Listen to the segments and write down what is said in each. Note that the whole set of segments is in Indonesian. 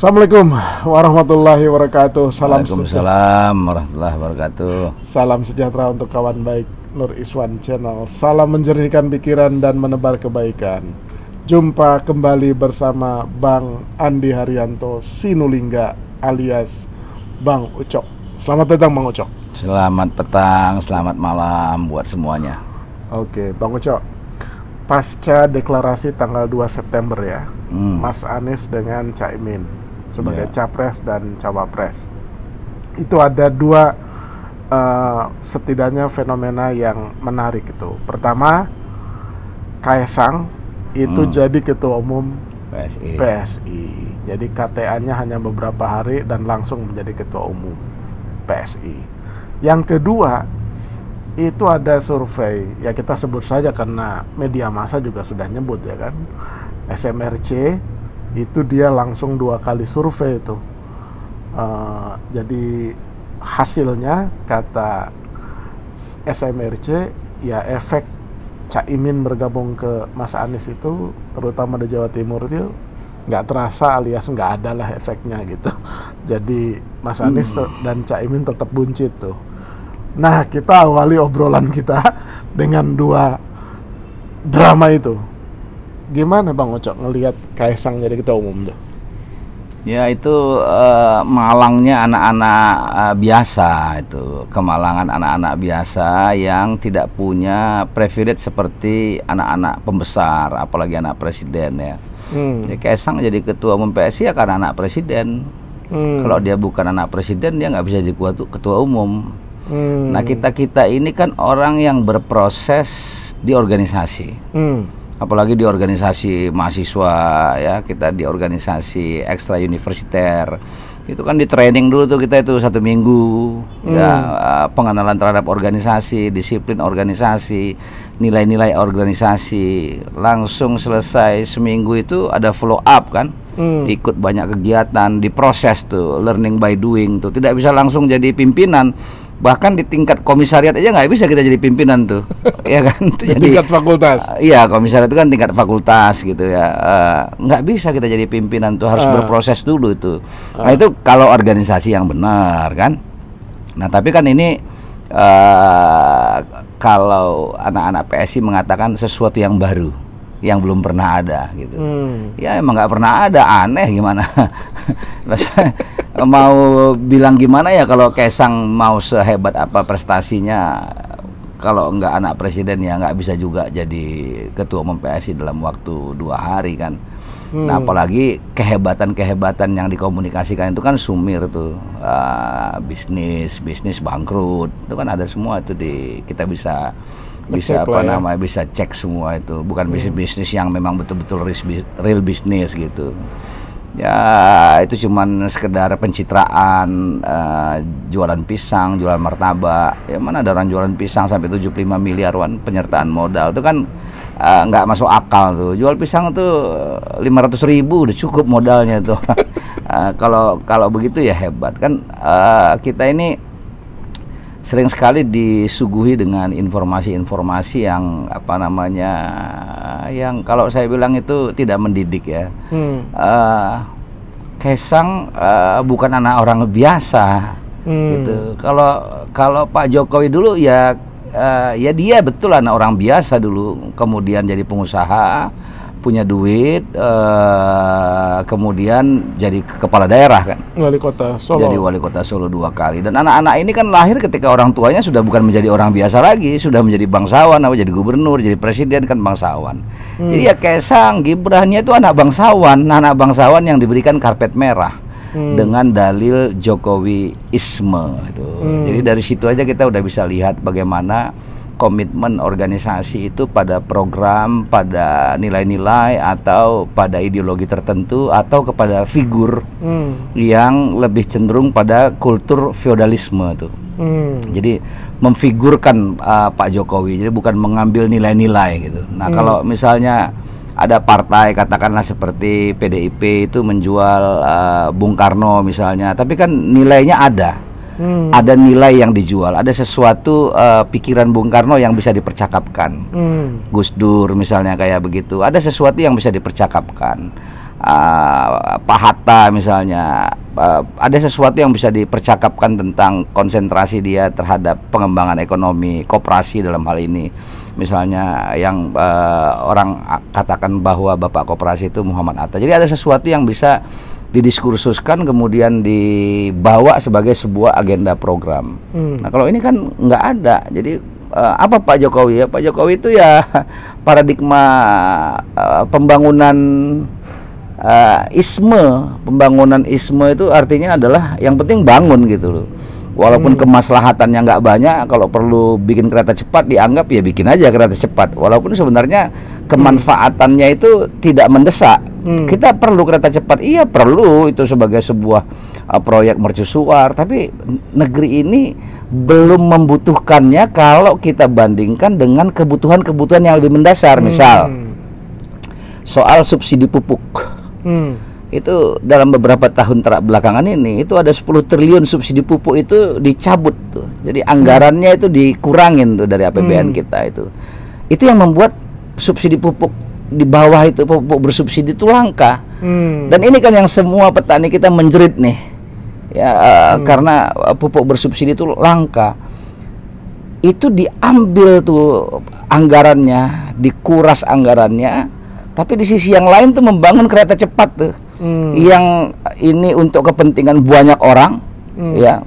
Assalamualaikum warahmatullahi wabarakatuh. Waalaikumsalam warahmatullahi wabarakatuh. Salam sejahtera untuk kawan baik Nur Iswan Channel. Salam menjernihkan pikiran dan menebar kebaikan. Jumpa kembali bersama Bang Andi Haryanto Sinulinga alias Bang Ucok. Selamat datang Bang Ucok. Selamat petang, selamat malam buat semuanya. Oke, Bang Ucok. Pasca deklarasi tanggal 2 September ya, Mas Anies dengan Caimin sebagai capres dan cawapres. Itu ada dua setidaknya fenomena yang menarik itu. Pertama, Kaesang itu jadi ketua umum PSI. Jadi KTA-nya hanya beberapa hari dan langsung menjadi ketua umum PSI. Yang kedua, itu ada survei, ya kita sebut saja karena media massa juga sudah nyebut ya kan, SMRC itu dia langsung 2 kali survei itu. Jadi hasilnya kata SMRC ya efek Caimin bergabung ke Mas Anies itu terutama di Jawa Timur itu nggak terasa alias nggak ada lah efeknya gitu. Jadi Mas Anies dan Caimin tetap buncit tuh. Nah, kita awali obrolan kita dengan 2 drama itu. Gimana Bang Ocok ngelihat Kaesang jadi ketua umum tuh? Ya itu malangnya anak-anak biasa itu, kemalangan anak-anak biasa yang tidak punya privilege seperti anak-anak pembesar, apalagi anak presiden ya. Jadi Kaesang jadi ketua umum PSI ya karena anak presiden. Kalau dia bukan anak presiden dia nggak bisa jadi ketua umum. Nah kita ini kan orang yang berproses di organisasi, apalagi di organisasi mahasiswa ya, kita di organisasi ekstra universiter itu kan di training dulu tuh kita itu 1 minggu ya, pengenalan terhadap organisasi, disiplin organisasi, nilai-nilai organisasi, langsung selesai seminggu itu ada follow up kan, ikut banyak kegiatan, diproses tuh, learning by doing tuh, tidak bisa langsung jadi pimpinan. Bahkan di tingkat komisariat aja nggak bisa kita jadi pimpinan tuh, ya kan? Jadi tingkat fakultas. Iya, komisariat itu kan tingkat fakultas gitu ya. Nggak bisa kita jadi pimpinan tuh, harus berproses dulu itu. Nah itu kalau organisasi yang benar kan. Nah tapi kan ini kalau anak-anak PSI mengatakan sesuatu yang baru, yang belum pernah ada gitu. Ya emang nggak pernah ada, aneh gimana? Mau bilang gimana ya kalau Kaesang mau sehebat apa prestasinya, kalau nggak anak presiden ya nggak bisa juga jadi ketua umum PSI dalam waktu 2 hari kan. Nah apalagi kehebatan-kehebatan yang dikomunikasikan itu kan sumir tuh, bisnis bangkrut itu kan ada semua itu kita bisa bisa cek semua itu, bukan bisnis yang memang betul-betul real bisnis gitu. Ya itu cuman sekedar pencitraan, jualan pisang, jualan martabak. Ya mana ada orang jualan pisang sampai 75 miliar penyertaan modal itu kan nggak masuk akal tuh. Jual pisang tuh 500.000 udah cukup modalnya tuh. Kalau begitu ya hebat kan. Kita ini sering sekali disuguhi dengan informasi-informasi yang yang kalau saya bilang itu tidak mendidik ya. Kaesang bukan anak orang biasa gitu. Kalau Pak Jokowi dulu ya dia betul anak orang biasa dulu, kemudian jadi pengusaha, punya duit, kemudian jadi kepala daerah kan, wali kota Solo. Jadi wali kota Solo 2 kali. Dan anak-anak ini kan lahir ketika orang tuanya sudah bukan menjadi orang biasa lagi, sudah menjadi bangsawan, jadi gubernur, jadi presiden kan bangsawan. Jadi ya Kaesang, Gibrannya itu anak bangsawan yang diberikan karpet merah dengan dalil Jokowiisme itu. Jadi dari situ aja kita udah bisa lihat bagaimana komitmen organisasi itu pada program, pada nilai-nilai, atau pada ideologi tertentu, atau kepada figur yang lebih cenderung pada kultur feodalisme tuh. Jadi memfigurkan Pak Jokowi, jadi bukan mengambil nilai-nilai gitu. Nah kalau misalnya ada partai katakanlah seperti PDIP itu menjual Bung Karno misalnya, tapi kan nilainya ada. Ada nilai yang dijual, ada sesuatu pikiran Bung Karno yang bisa dipercakapkan. Gus Dur misalnya kayak begitu, ada sesuatu yang bisa dipercakapkan. Pak Hatta misalnya, ada sesuatu yang bisa dipercakapkan tentang konsentrasi dia terhadap pengembangan ekonomi koperasi dalam hal ini. Misalnya yang orang katakan bahwa bapak koperasi itu Muhammad Atta. Jadi ada sesuatu yang bisa didiskursuskan kemudian dibawa sebagai sebuah agenda program. Nah kalau ini kan nggak ada. Jadi apa Pak Jokowi ya? Pak Jokowi itu ya paradigma pembangunan pembangunan isme itu artinya adalah yang penting bangun gitu loh. Walaupun kemaslahatannya nggak banyak, kalau perlu bikin kereta cepat dianggap ya bikin aja kereta cepat. Walaupun sebenarnya kemanfaatannya itu tidak mendesak. Kita perlu kereta cepat, iya perlu itu sebagai sebuah proyek mercusuar. Tapi negeri ini belum membutuhkannya kalau kita bandingkan dengan kebutuhan-kebutuhan yang lebih mendasar. Misal soal subsidi pupuk. Itu dalam beberapa tahun belakangan ini itu ada 10 triliun subsidi pupuk itu dicabut tuh. Jadi anggarannya itu dikurangin tuh dari APBN kita itu. Itu yang membuat subsidi pupuk di bawah itu, pupuk bersubsidi itu langka. Dan ini kan yang semua petani kita menjerit nih. Ya karena pupuk bersubsidi itu langka. Itu diambil tuh anggarannya, dikuras anggarannya. Tapi di sisi yang lain tuh membangun kereta cepat tuh, yang ini untuk kepentingan banyak orang, ya,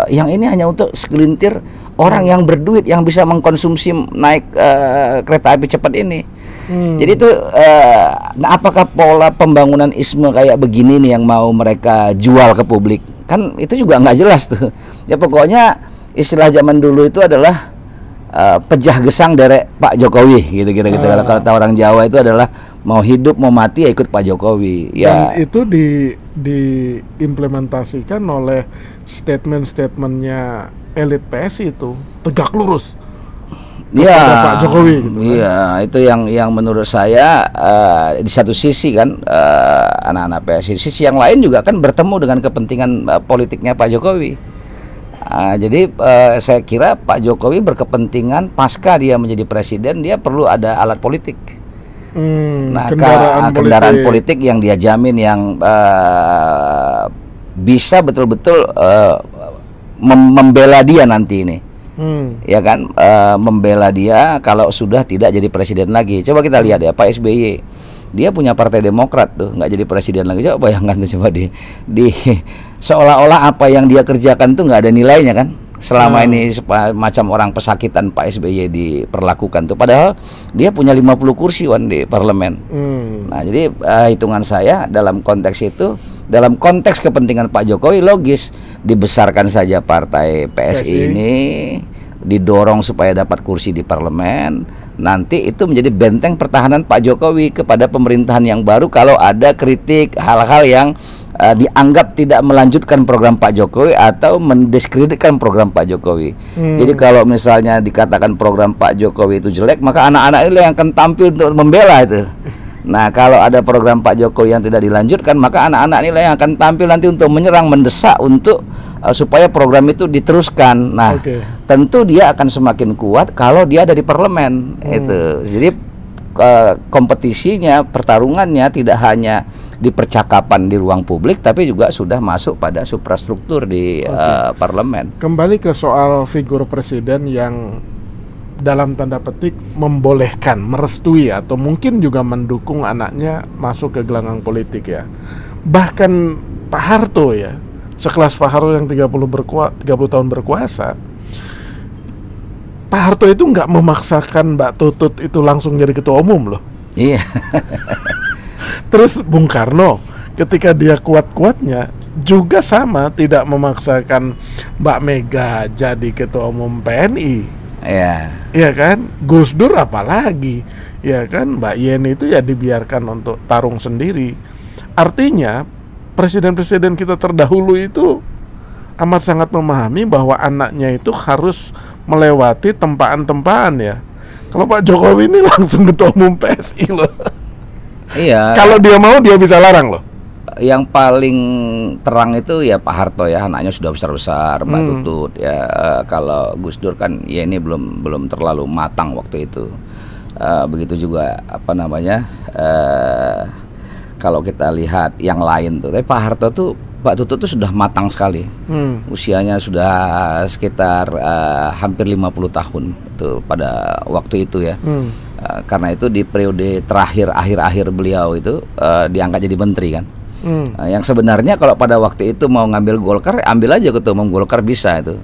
yang ini hanya untuk segelintir orang yang berduit yang bisa mengkonsumsi naik kereta api cepat ini. Jadi itu, apakah pola pembangunan isme kayak begini nih yang mau mereka jual ke publik? Kan itu juga nggak jelas tuh. Ya pokoknya istilah zaman dulu itu adalah pejah gesang derek Pak Jokowi gitu kira-kira. Kalau kata orang Jawa itu adalah mau hidup mau mati ya ikut Pak Jokowi. Ya. Dan itu diimplementasikan oleh statement-statementnya elit PSI itu tegak lurus kepada Pak Jokowi gitu kan. Iya, itu yang menurut saya di satu sisi kan anak-anak PSI, sisi yang lain juga kan bertemu dengan kepentingan politiknya Pak Jokowi. Jadi saya kira Pak Jokowi berkepentingan pasca dia menjadi presiden, dia perlu ada alat politik. Nah, kendaraan politik yang dia jamin yang bisa betul-betul membela dia nanti ini. Ya kan, membela dia kalau sudah tidak jadi presiden lagi. Coba kita lihat ya Pak SBY. Dia punya Partai Demokrat tuh, nggak jadi presiden lagi. Coba bayangkan tuh, coba di seolah-olah apa yang dia kerjakan tuh nggak ada nilainya kan. Selama ini macam orang pesakitan Pak SBY diperlakukan tuh. Padahal dia punya 50 kursi di parlemen. Nah jadi hitungan saya dalam konteks itu, dalam konteks kepentingan Pak Jokowi logis dibesarkan saja partai PSI ini, didorong supaya dapat kursi di parlemen. Nanti itu menjadi benteng pertahanan Pak Jokowi kepada pemerintahan yang baru kalau ada kritik hal-hal yang dianggap tidak melanjutkan program Pak Jokowi atau mendiskreditkan program Pak Jokowi. Jadi kalau misalnya dikatakan program Pak Jokowi itu jelek, maka anak-anak ini yang akan tampil untuk membela itu. Nah kalau ada program Pak Jokowi yang tidak dilanjutkan, maka anak-anak ini yang akan tampil nanti untuk menyerang, mendesak untuk supaya program itu diteruskan. Nah tentu dia akan semakin kuat kalau dia ada di parlemen. Itu jadi kompetisinya, pertarungannya tidak hanya di percakapan di ruang publik, tapi juga sudah masuk pada suprastruktur di parlemen. Kembali ke soal figur presiden yang dalam tanda petik membolehkan, merestui atau mungkin juga mendukung anaknya masuk ke gelanggang politik ya. Bahkan Pak Harto ya, sekelas Pak Harto yang 30 tahun berkuasa, Pak Harto itu nggak memaksakan Mbak Tutut itu langsung jadi ketua umum loh. Iya. Terus Bung Karno ketika dia kuat-kuatnya juga sama, tidak memaksakan Mbak Mega jadi ketua umum PNI. Iya. Iya kan? Gus Dur apalagi. Ya kan, Mbak Yeni itu ya dibiarkan untuk tarung sendiri. Artinya presiden-presiden kita terdahulu itu amat sangat memahami bahwa anaknya itu harus melewati tempaan-tempaan ya. Kalau Pak Jokowi ini langsung ketua umum PSI loh. Iya. Kalau dia mau dia bisa larang loh. Yang paling terang itu ya Pak Harto ya, anaknya sudah besar-besar, Mbak Tutut ya. Kalau Gus Dur kan ya ini belum terlalu matang waktu itu. Begitu juga apa namanya, kalau kita lihat yang lain tuh. Tapi Pak Harto tuh, Pak Tutut tuh sudah matang sekali. Usianya sudah sekitar hampir 50 tahun itu pada waktu itu ya. Karena itu di periode terakhir akhir-akhir beliau itu diangkat jadi menteri kan. Yang sebenarnya kalau pada waktu itu mau ngambil Golkar, ambil aja ketua umum Golkar bisa itu.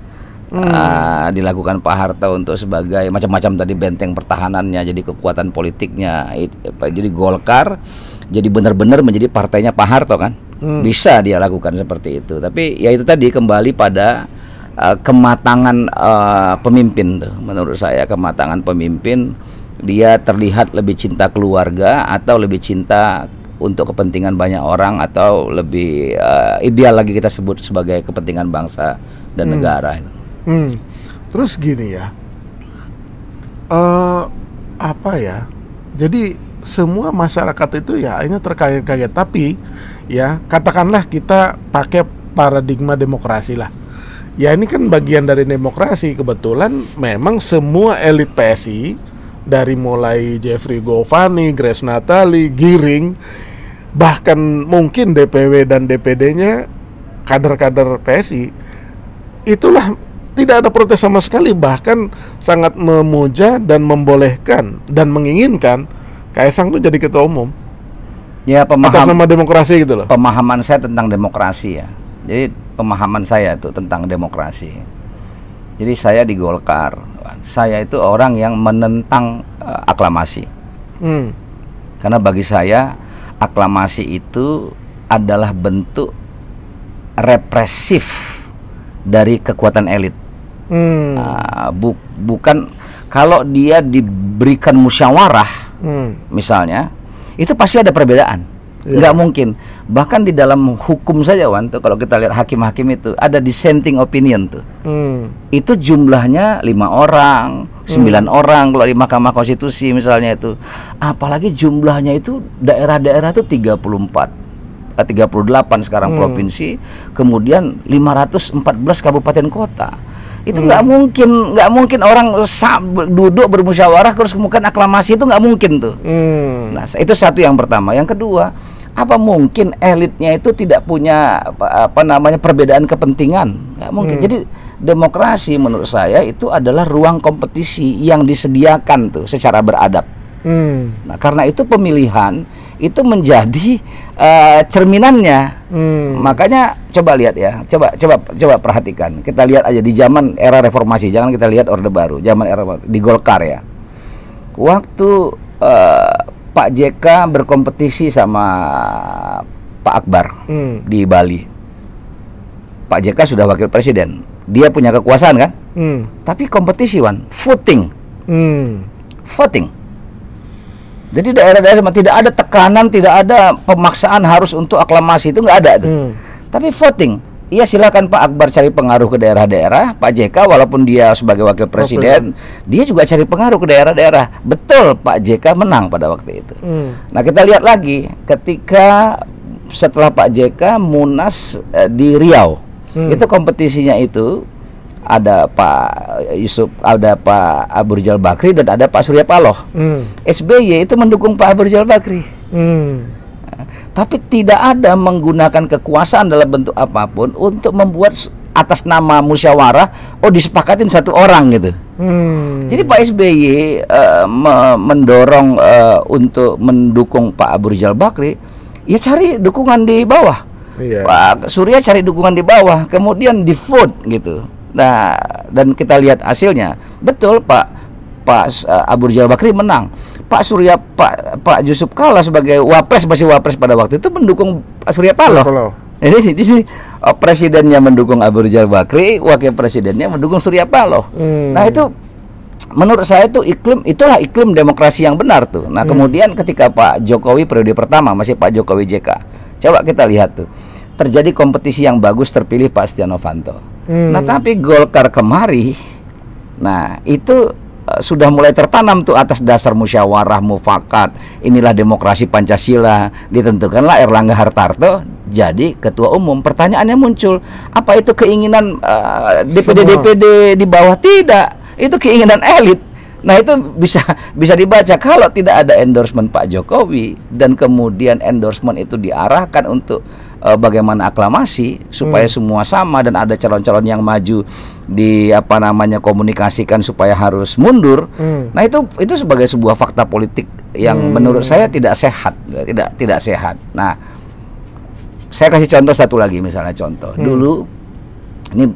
Dilakukan Pak Harto untuk sebagai macam-macam tadi, benteng pertahanannya, jadi kekuatan politiknya. Jadi Golkar jadi benar-benar menjadi partainya Pak Harto kan. Bisa dia lakukan seperti itu. Tapi ya itu tadi kembali pada kematangan pemimpin tuh. Menurut saya kematangan pemimpin, dia terlihat lebih cinta keluarga atau lebih cinta untuk kepentingan banyak orang, atau lebih ideal lagi kita sebut sebagai kepentingan bangsa dan negara itu. Terus gini ya, apa ya? Jadi semua masyarakat itu ya akhirnya terkaget-kaget. Tapi ya katakanlah kita pakai paradigma demokrasi lah. Ya ini kan bagian dari demokrasi. Kebetulan memang semua elit PSI, dari mulai Jeffrey Govani, Grace Natali, Giring, bahkan mungkin DPW dan DPD-nya kader-kader PSI, itulah tidak ada protes sama sekali, bahkan sangat memuja dan membolehkan dan menginginkan Kaisang tuh jadi ketua umum. Ya, atas nama demokrasi gitu loh. Pemahaman saya tentang demokrasi ya. Jadi pemahaman saya itu tentang demokrasi. Jadi saya di Golkar, saya itu orang yang menentang aklamasi. Karena bagi saya aklamasi itu adalah bentuk represif dari kekuatan elit. Bukan kalau dia diberikan musyawarah, misalnya, itu pasti ada perbedaan. Nggak mungkin. Bahkan di dalam hukum saja, Wan, tuh kalau kita lihat hakim-hakim itu ada dissenting opinion tuh. Itu jumlahnya 5 orang, 9 orang kalau di Mahkamah Konstitusi misalnya itu. Apalagi jumlahnya itu daerah-daerah itu 38 sekarang provinsi, kemudian 514 kabupaten kota. Itu nggak mungkin orang duduk bermusyawarah terus kemudian aklamasi, itu nggak mungkin tuh. Nah, itu satu yang pertama. Yang kedua, apa mungkin elitnya itu tidak punya perbedaan kepentingan? Nggak mungkin. Jadi demokrasi menurut saya itu adalah ruang kompetisi yang disediakan tuh secara beradab. Nah, karena itu pemilihan itu menjadi cerminannya. Makanya coba lihat ya, coba perhatikan. Kita lihat aja di zaman era reformasi, jangan kita lihat Orde Baru, zaman era di Golkar ya. Waktu Pak JK berkompetisi sama Pak Akbar di Bali. Pak JK sudah wakil presiden, dia punya kekuasaan kan? Tapi kompetisi, Wan, voting. Jadi daerah-daerah tidak ada tekanan, tidak ada pemaksaan harus untuk aklamasi, itu nggak ada tuh. Tapi voting, iya silakan Pak Akbar cari pengaruh ke daerah-daerah, Pak JK walaupun dia sebagai wakil presiden, dia juga cari pengaruh ke daerah-daerah. Betul, Pak JK menang pada waktu itu. Nah, kita lihat lagi ketika setelah Pak JK Munas di Riau, itu kompetisinya itu ada Pak Yusuf, ada Pak Abu Rizal Bakri, dan ada Pak Surya Paloh. SBY itu mendukung Pak Abu Rizal Bakri. Tapi tidak ada menggunakan kekuasaan dalam bentuk apapun untuk membuat atas nama musyawarah, disepakatin satu orang gitu. Jadi Pak SBY mendorong untuk mendukung Pak Abu Rizal Bakri, ya cari dukungan di bawah. Pak Surya cari dukungan di bawah, kemudian di vote gitu. Nah, dan kita lihat hasilnya, betul Pak Abu Rizal Bakri menang. Pak Surya, Pak Yusuf Kalla sebagai wapres, masih wapres pada waktu itu, mendukung Pak Surya Paloh. Jadi presidennya mendukung Abu Rizal Bakri, wakil presidennya mendukung Surya Paloh. Nah, itu menurut saya itu itulah iklim demokrasi yang benar tuh. Nah, kemudian ketika Pak Jokowi periode pertama, masih Pak Jokowi JK, coba kita lihat tuh, terjadi kompetisi yang bagus, terpilih Pak Setia Novanto. Nah, tapi Golkar kemari, nah itu sudah mulai tertanam tuh atas dasar musyawarah mufakat. Inilah demokrasi Pancasila. Ditentukanlah Erlangga Hartarto jadi ketua umum. Pertanyaannya muncul, apa itu keinginan DPD-DPD di bawah? Tidak, itu keinginan elit. Nah itu bisa dibaca kalau tidak ada endorsement Pak Jokowi dan kemudian endorsement itu diarahkan untuk bagaimana aklamasi supaya semua sama dan ada calon-calon yang maju di komunikasikan supaya harus mundur. Nah itu sebagai sebuah fakta politik yang menurut saya tidak sehat, tidak sehat. Nah saya kasih contoh satu lagi, misalnya contoh dulu ini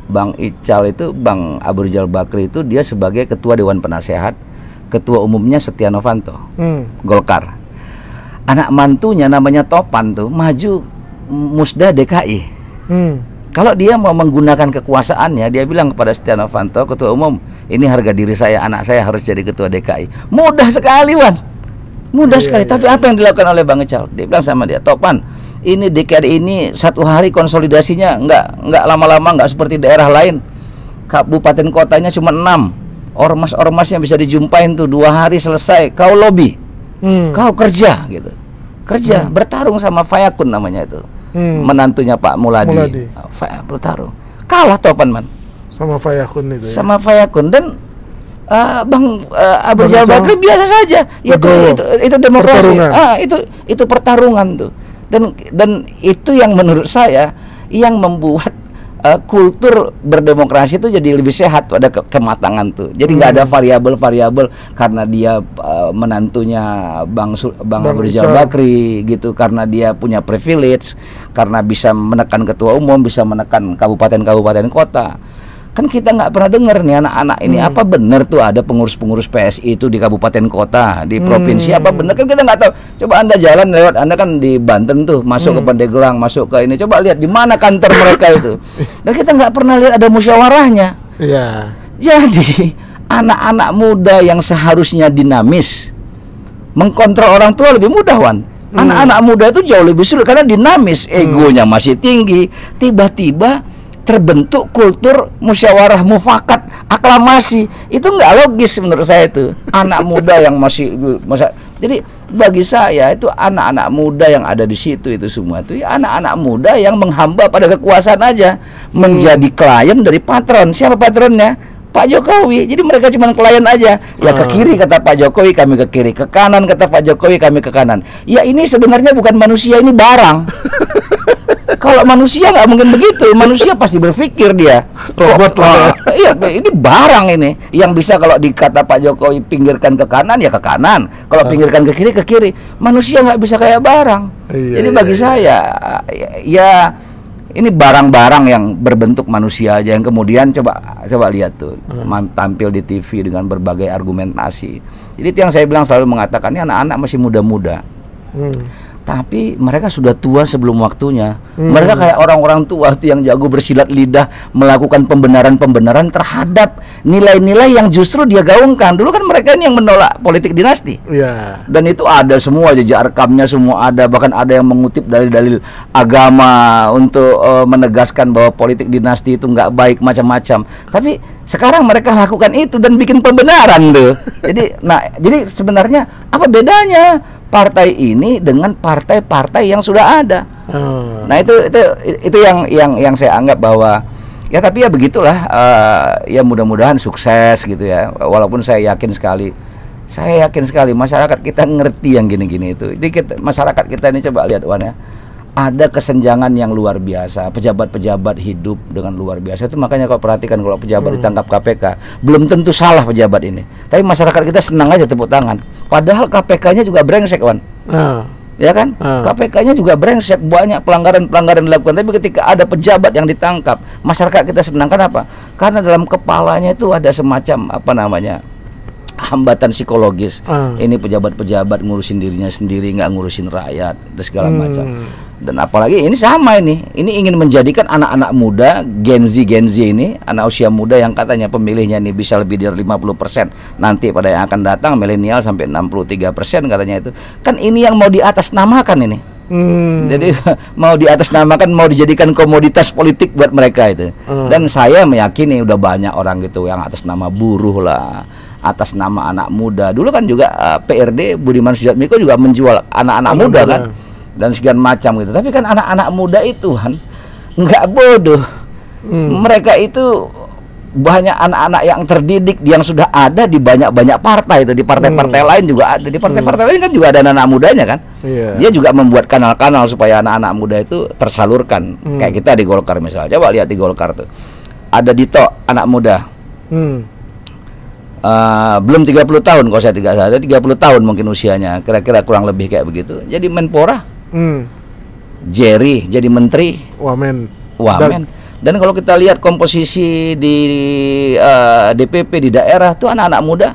Bang Ical itu, Bang Abu Rizal Bakri itu dia sebagai ketua Dewan Penasehat, ketua umumnya Setia Novanto, Golkar. Anak mantunya namanya Topan tuh maju Musda DKI. Kalau dia mau menggunakan kekuasaannya, dia bilang kepada Setia Novanto, ketua umum, ini harga diri saya, anak saya harus jadi ketua DKI. Mudah sekali, Wan. Mudah sekali. Tapi apa yang dilakukan oleh Bang Ical? Dia bilang sama dia, Topan, ini DKI ini satu hari konsolidasinya nggak lama-lama, nggak seperti daerah lain. Kabupaten kotanya cuma 6. Ormas-ormasnya bisa dijumpain tuh 2 hari selesai. Kau lobby, kau kerja gitu. Kerja, bertarung sama Fayakun namanya itu. Menantunya Pak Muladi. Bertarung. Kalah Topan, man. Sama Fayakun itu ya? Sama Fayakun. Dan Bang Abu Rizal Bakri biasa saja. Ya, itu demokrasi. Itu pertarungan tuh. Dan itu yang menurut saya yang membuat kultur berdemokrasi itu jadi lebih sehat, ada kematangan tuh. Jadi nggak ada variabel-variabel karena dia menantunya Bang Abu Rizal Bakri gitu, karena dia punya privilege, karena bisa menekan ketua umum, bisa menekan kabupaten-kabupaten kota. Kan kita nggak pernah dengar nih anak-anak ini apa benar tuh ada pengurus-pengurus PSI itu di kabupaten kota, di provinsi, apa benar kan kita nggak tahu. Coba Anda jalan lewat, Anda kan di Banten tuh, masuk ke Pandeglang, masuk ke ini, coba lihat di mana kantor mereka itu. Dan kita nggak pernah lihat ada musyawarahnya. Iya. Jadi anak-anak muda yang seharusnya dinamis, mengkontrol orang tua lebih mudah, Wan. Anak-anak muda itu jauh lebih sulit karena dinamis, egonya masih tinggi, tiba-tiba terbentuk kultur musyawarah mufakat, aklamasi. Itu nggak logis menurut saya itu. Anak muda yang jadi bagi saya itu anak-anak muda yang ada di situ itu semua itu anak-anak muda yang menghamba pada kekuasaan aja, menjadi klien dari patron. Siapa patronnya? Pak Jokowi. Jadi mereka cuma klien aja. Ya ke kiri kata Pak Jokowi, kami ke kiri. Ke kanan kata Pak Jokowi, kami ke kanan. Ya ini sebenarnya bukan manusia, ini barang. Kalau manusia nggak mungkin begitu. Manusia pasti berpikir dia robot lah. Iya, ini barang ini yang bisa kalau dikata Pak Jokowi pinggirkan ke kanan ya ke kanan. Kalau pinggirkan ke kiri. Manusia nggak bisa kayak barang. Jadi bagi saya ya ini barang-barang yang berbentuk manusia aja yang kemudian coba lihat tuh tampil di TV dengan berbagai argumentasi. Jadi itu yang saya bilang selalu mengatakan ini anak-anak masih muda-muda. Tapi mereka sudah tua sebelum waktunya. Mereka kayak orang-orang tua itu yang jago bersilat lidah, melakukan pembenaran-pembenaran terhadap nilai-nilai yang justru dia gaungkan. Dulu kan mereka ini yang menolak politik dinasti. Dan itu ada semua, jejak rekamnya semua ada. Bahkan ada yang mengutip dalil-dalil agama untuk menegaskan bahwa politik dinasti itu nggak baik, macam-macam. Tapi sekarang mereka lakukan itu dan bikin pembenaran tuh. Jadi sebenarnya apa bedanya partai ini dengan partai-partai yang sudah ada? Nah itu yang saya anggap bahwa ya, tapi ya begitulah, ya mudah-mudahan sukses gitu ya. Walaupun saya yakin sekali masyarakat kita ngerti yang gini-gini itu. Jadi masyarakat kita ini coba lihat, Wan ya, ada kesenjangan yang luar biasa. Pejabat-pejabat hidup dengan luar biasa. Itu makanya kalau perhatikan kalau pejabat ditangkap KPK, belum tentu salah pejabat ini. Tapi masyarakat kita senang aja tepuk tangan. Padahal KPK-nya juga brengsek, Wan. Ya kan? KPK-nya juga brengsek, banyak pelanggaran-pelanggaran dilakukan. Tapi ketika ada pejabat yang ditangkap, masyarakat kita senang. Kenapa? Karena dalam kepalanya itu ada semacam hambatan psikologis. Ini pejabat-pejabat ngurusin dirinya sendiri, nggak ngurusin rakyat dan segala macam. Dan apalagi ini sama ini ingin menjadikan anak-anak muda Gen Z ini, anak usia muda yang katanya pemilihnya ini bisa lebih dari 50% nanti pada yang akan datang, milenial sampai 63% katanya itu. Kan ini yang mau diatasnamakan ini. Jadi mau diatasnamakan, mau dijadikan komoditas politik buat mereka itu. Dan saya meyakini udah banyak orang gitu yang atas nama buruh lah, atas nama anak muda. Dulu kan juga PRD Budiman Sujatmiko juga menjual anak-anak muda kan, dan sekian macam gitu. Tapi kan anak-anak muda itu kan nggak bodoh. Mereka itu banyak anak-anak yang terdidik yang sudah ada di banyak-banyak partai itu, di partai-partai lain juga ada, di partai-partai lain kan juga ada anak-anak mudanya kan. Dia juga membuat kanal-kanal supaya anak-anak muda itu tersalurkan. Kayak kita di Golkar misalnya, coba lihat di Golkar tuh ada Dito, anak muda, belum 30 tahun kalau saya tidak salah, 30 tahun mungkin usianya, kira-kira kurang lebih kayak begitu. Jadi Menpora, Jerry jadi menteri, Wamen. Dan kalau kita lihat komposisi di DPP di daerah tuh anak-anak muda.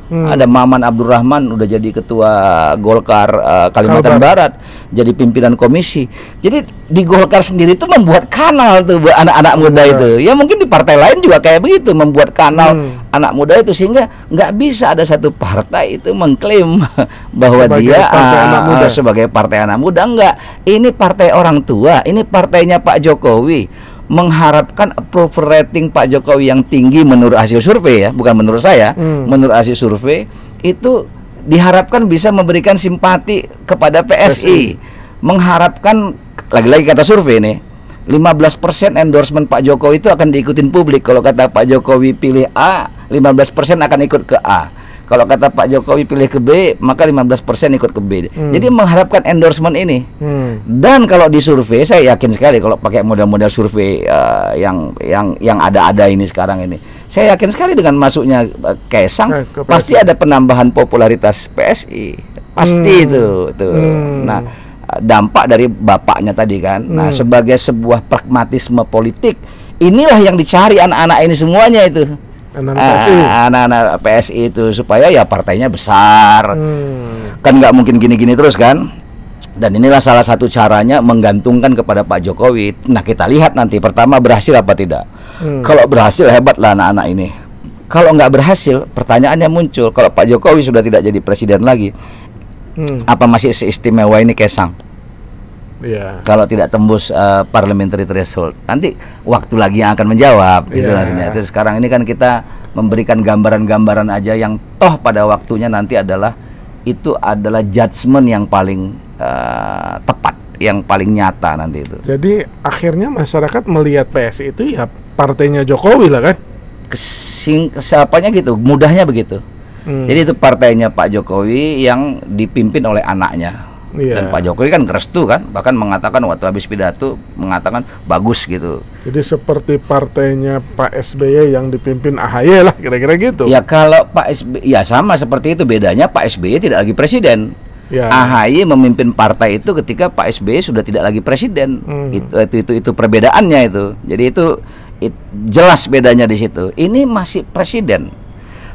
Ada Maman Abdurrahman udah jadi ketua Golkar Kalimantan Barat, jadi pimpinan komisi. Jadi di Golkar sendiri itu membuat kanal tuh buat anak-anak muda itu. Ya mungkin di partai lain juga kayak begitu, membuat kanal anak muda itu, sehingga nggak bisa ada satu partai itu mengklaim bahwa sebagai dia sebagai partai anak muda. Enggak, ini partai orang tua, ini partainya Pak Jokowi. Mengharapkan approval rating Pak Jokowi yang tinggi menurut hasil survei ya, bukan menurut saya, menurut hasil survei itu diharapkan bisa memberikan simpati kepada PSI. Mengharapkan, lagi-lagi kata survei nih, 15% endorsement Pak Jokowi itu akan diikutin publik. Kalau kata Pak Jokowi pilih A, 15% akan ikut ke A. Kalau kata Pak Jokowi pilih ke B, maka 15% ikut ke B. Jadi mengharapkan endorsement ini. Dan kalau di survei, saya yakin sekali kalau pakai model-model survei yang ada ini sekarang ini, saya yakin sekali dengan masuknya Kaisang pasti ada penambahan popularitas PSI. Pasti itu. Nah, dampak dari bapaknya tadi kan. Nah, sebagai sebuah pragmatisme politik, inilah yang dicari anak-anak ini semuanya itu. Anak-anak PSI itu, supaya ya partainya besar. Kan nggak mungkin gini-gini terus kan. Dan inilah salah satu caranya menggantungkan kepada Pak Jokowi. Nah, kita lihat nanti pertama berhasil apa tidak. Kalau berhasil, hebatlah anak-anak ini. Kalau nggak berhasil, pertanyaannya muncul, kalau Pak Jokowi sudah tidak jadi presiden lagi, apa masih seistimewa ini Kaisang? Kalau tidak tembus parliamentary threshold, nanti waktu lagi yang akan menjawab. Itu maksudnya. Itu sekarang ini kan kita memberikan gambaran-gambaran aja yang toh pada waktunya nanti adalah judgement yang paling tepat, yang paling nyata nanti itu. Jadi akhirnya masyarakat melihat PSI itu ya partainya Jokowi lah kan? Siapanya gitu, mudahnya begitu. Jadi itu partainya Pak Jokowi yang dipimpin oleh anaknya. Dan Pak Jokowi kan restu kan, bahkan mengatakan waktu habis pidato mengatakan bagus gitu. Jadi seperti partainya Pak SBY yang dipimpin AHY lah, kira-kira gitu. Ya kalau Pak SBY ya sama seperti itu, bedanya Pak SBY tidak lagi presiden. AHY memimpin partai itu ketika Pak SBY sudah tidak lagi presiden. Itu perbedaannya itu. Jadi itu jelas bedanya di situ. Ini masih presiden,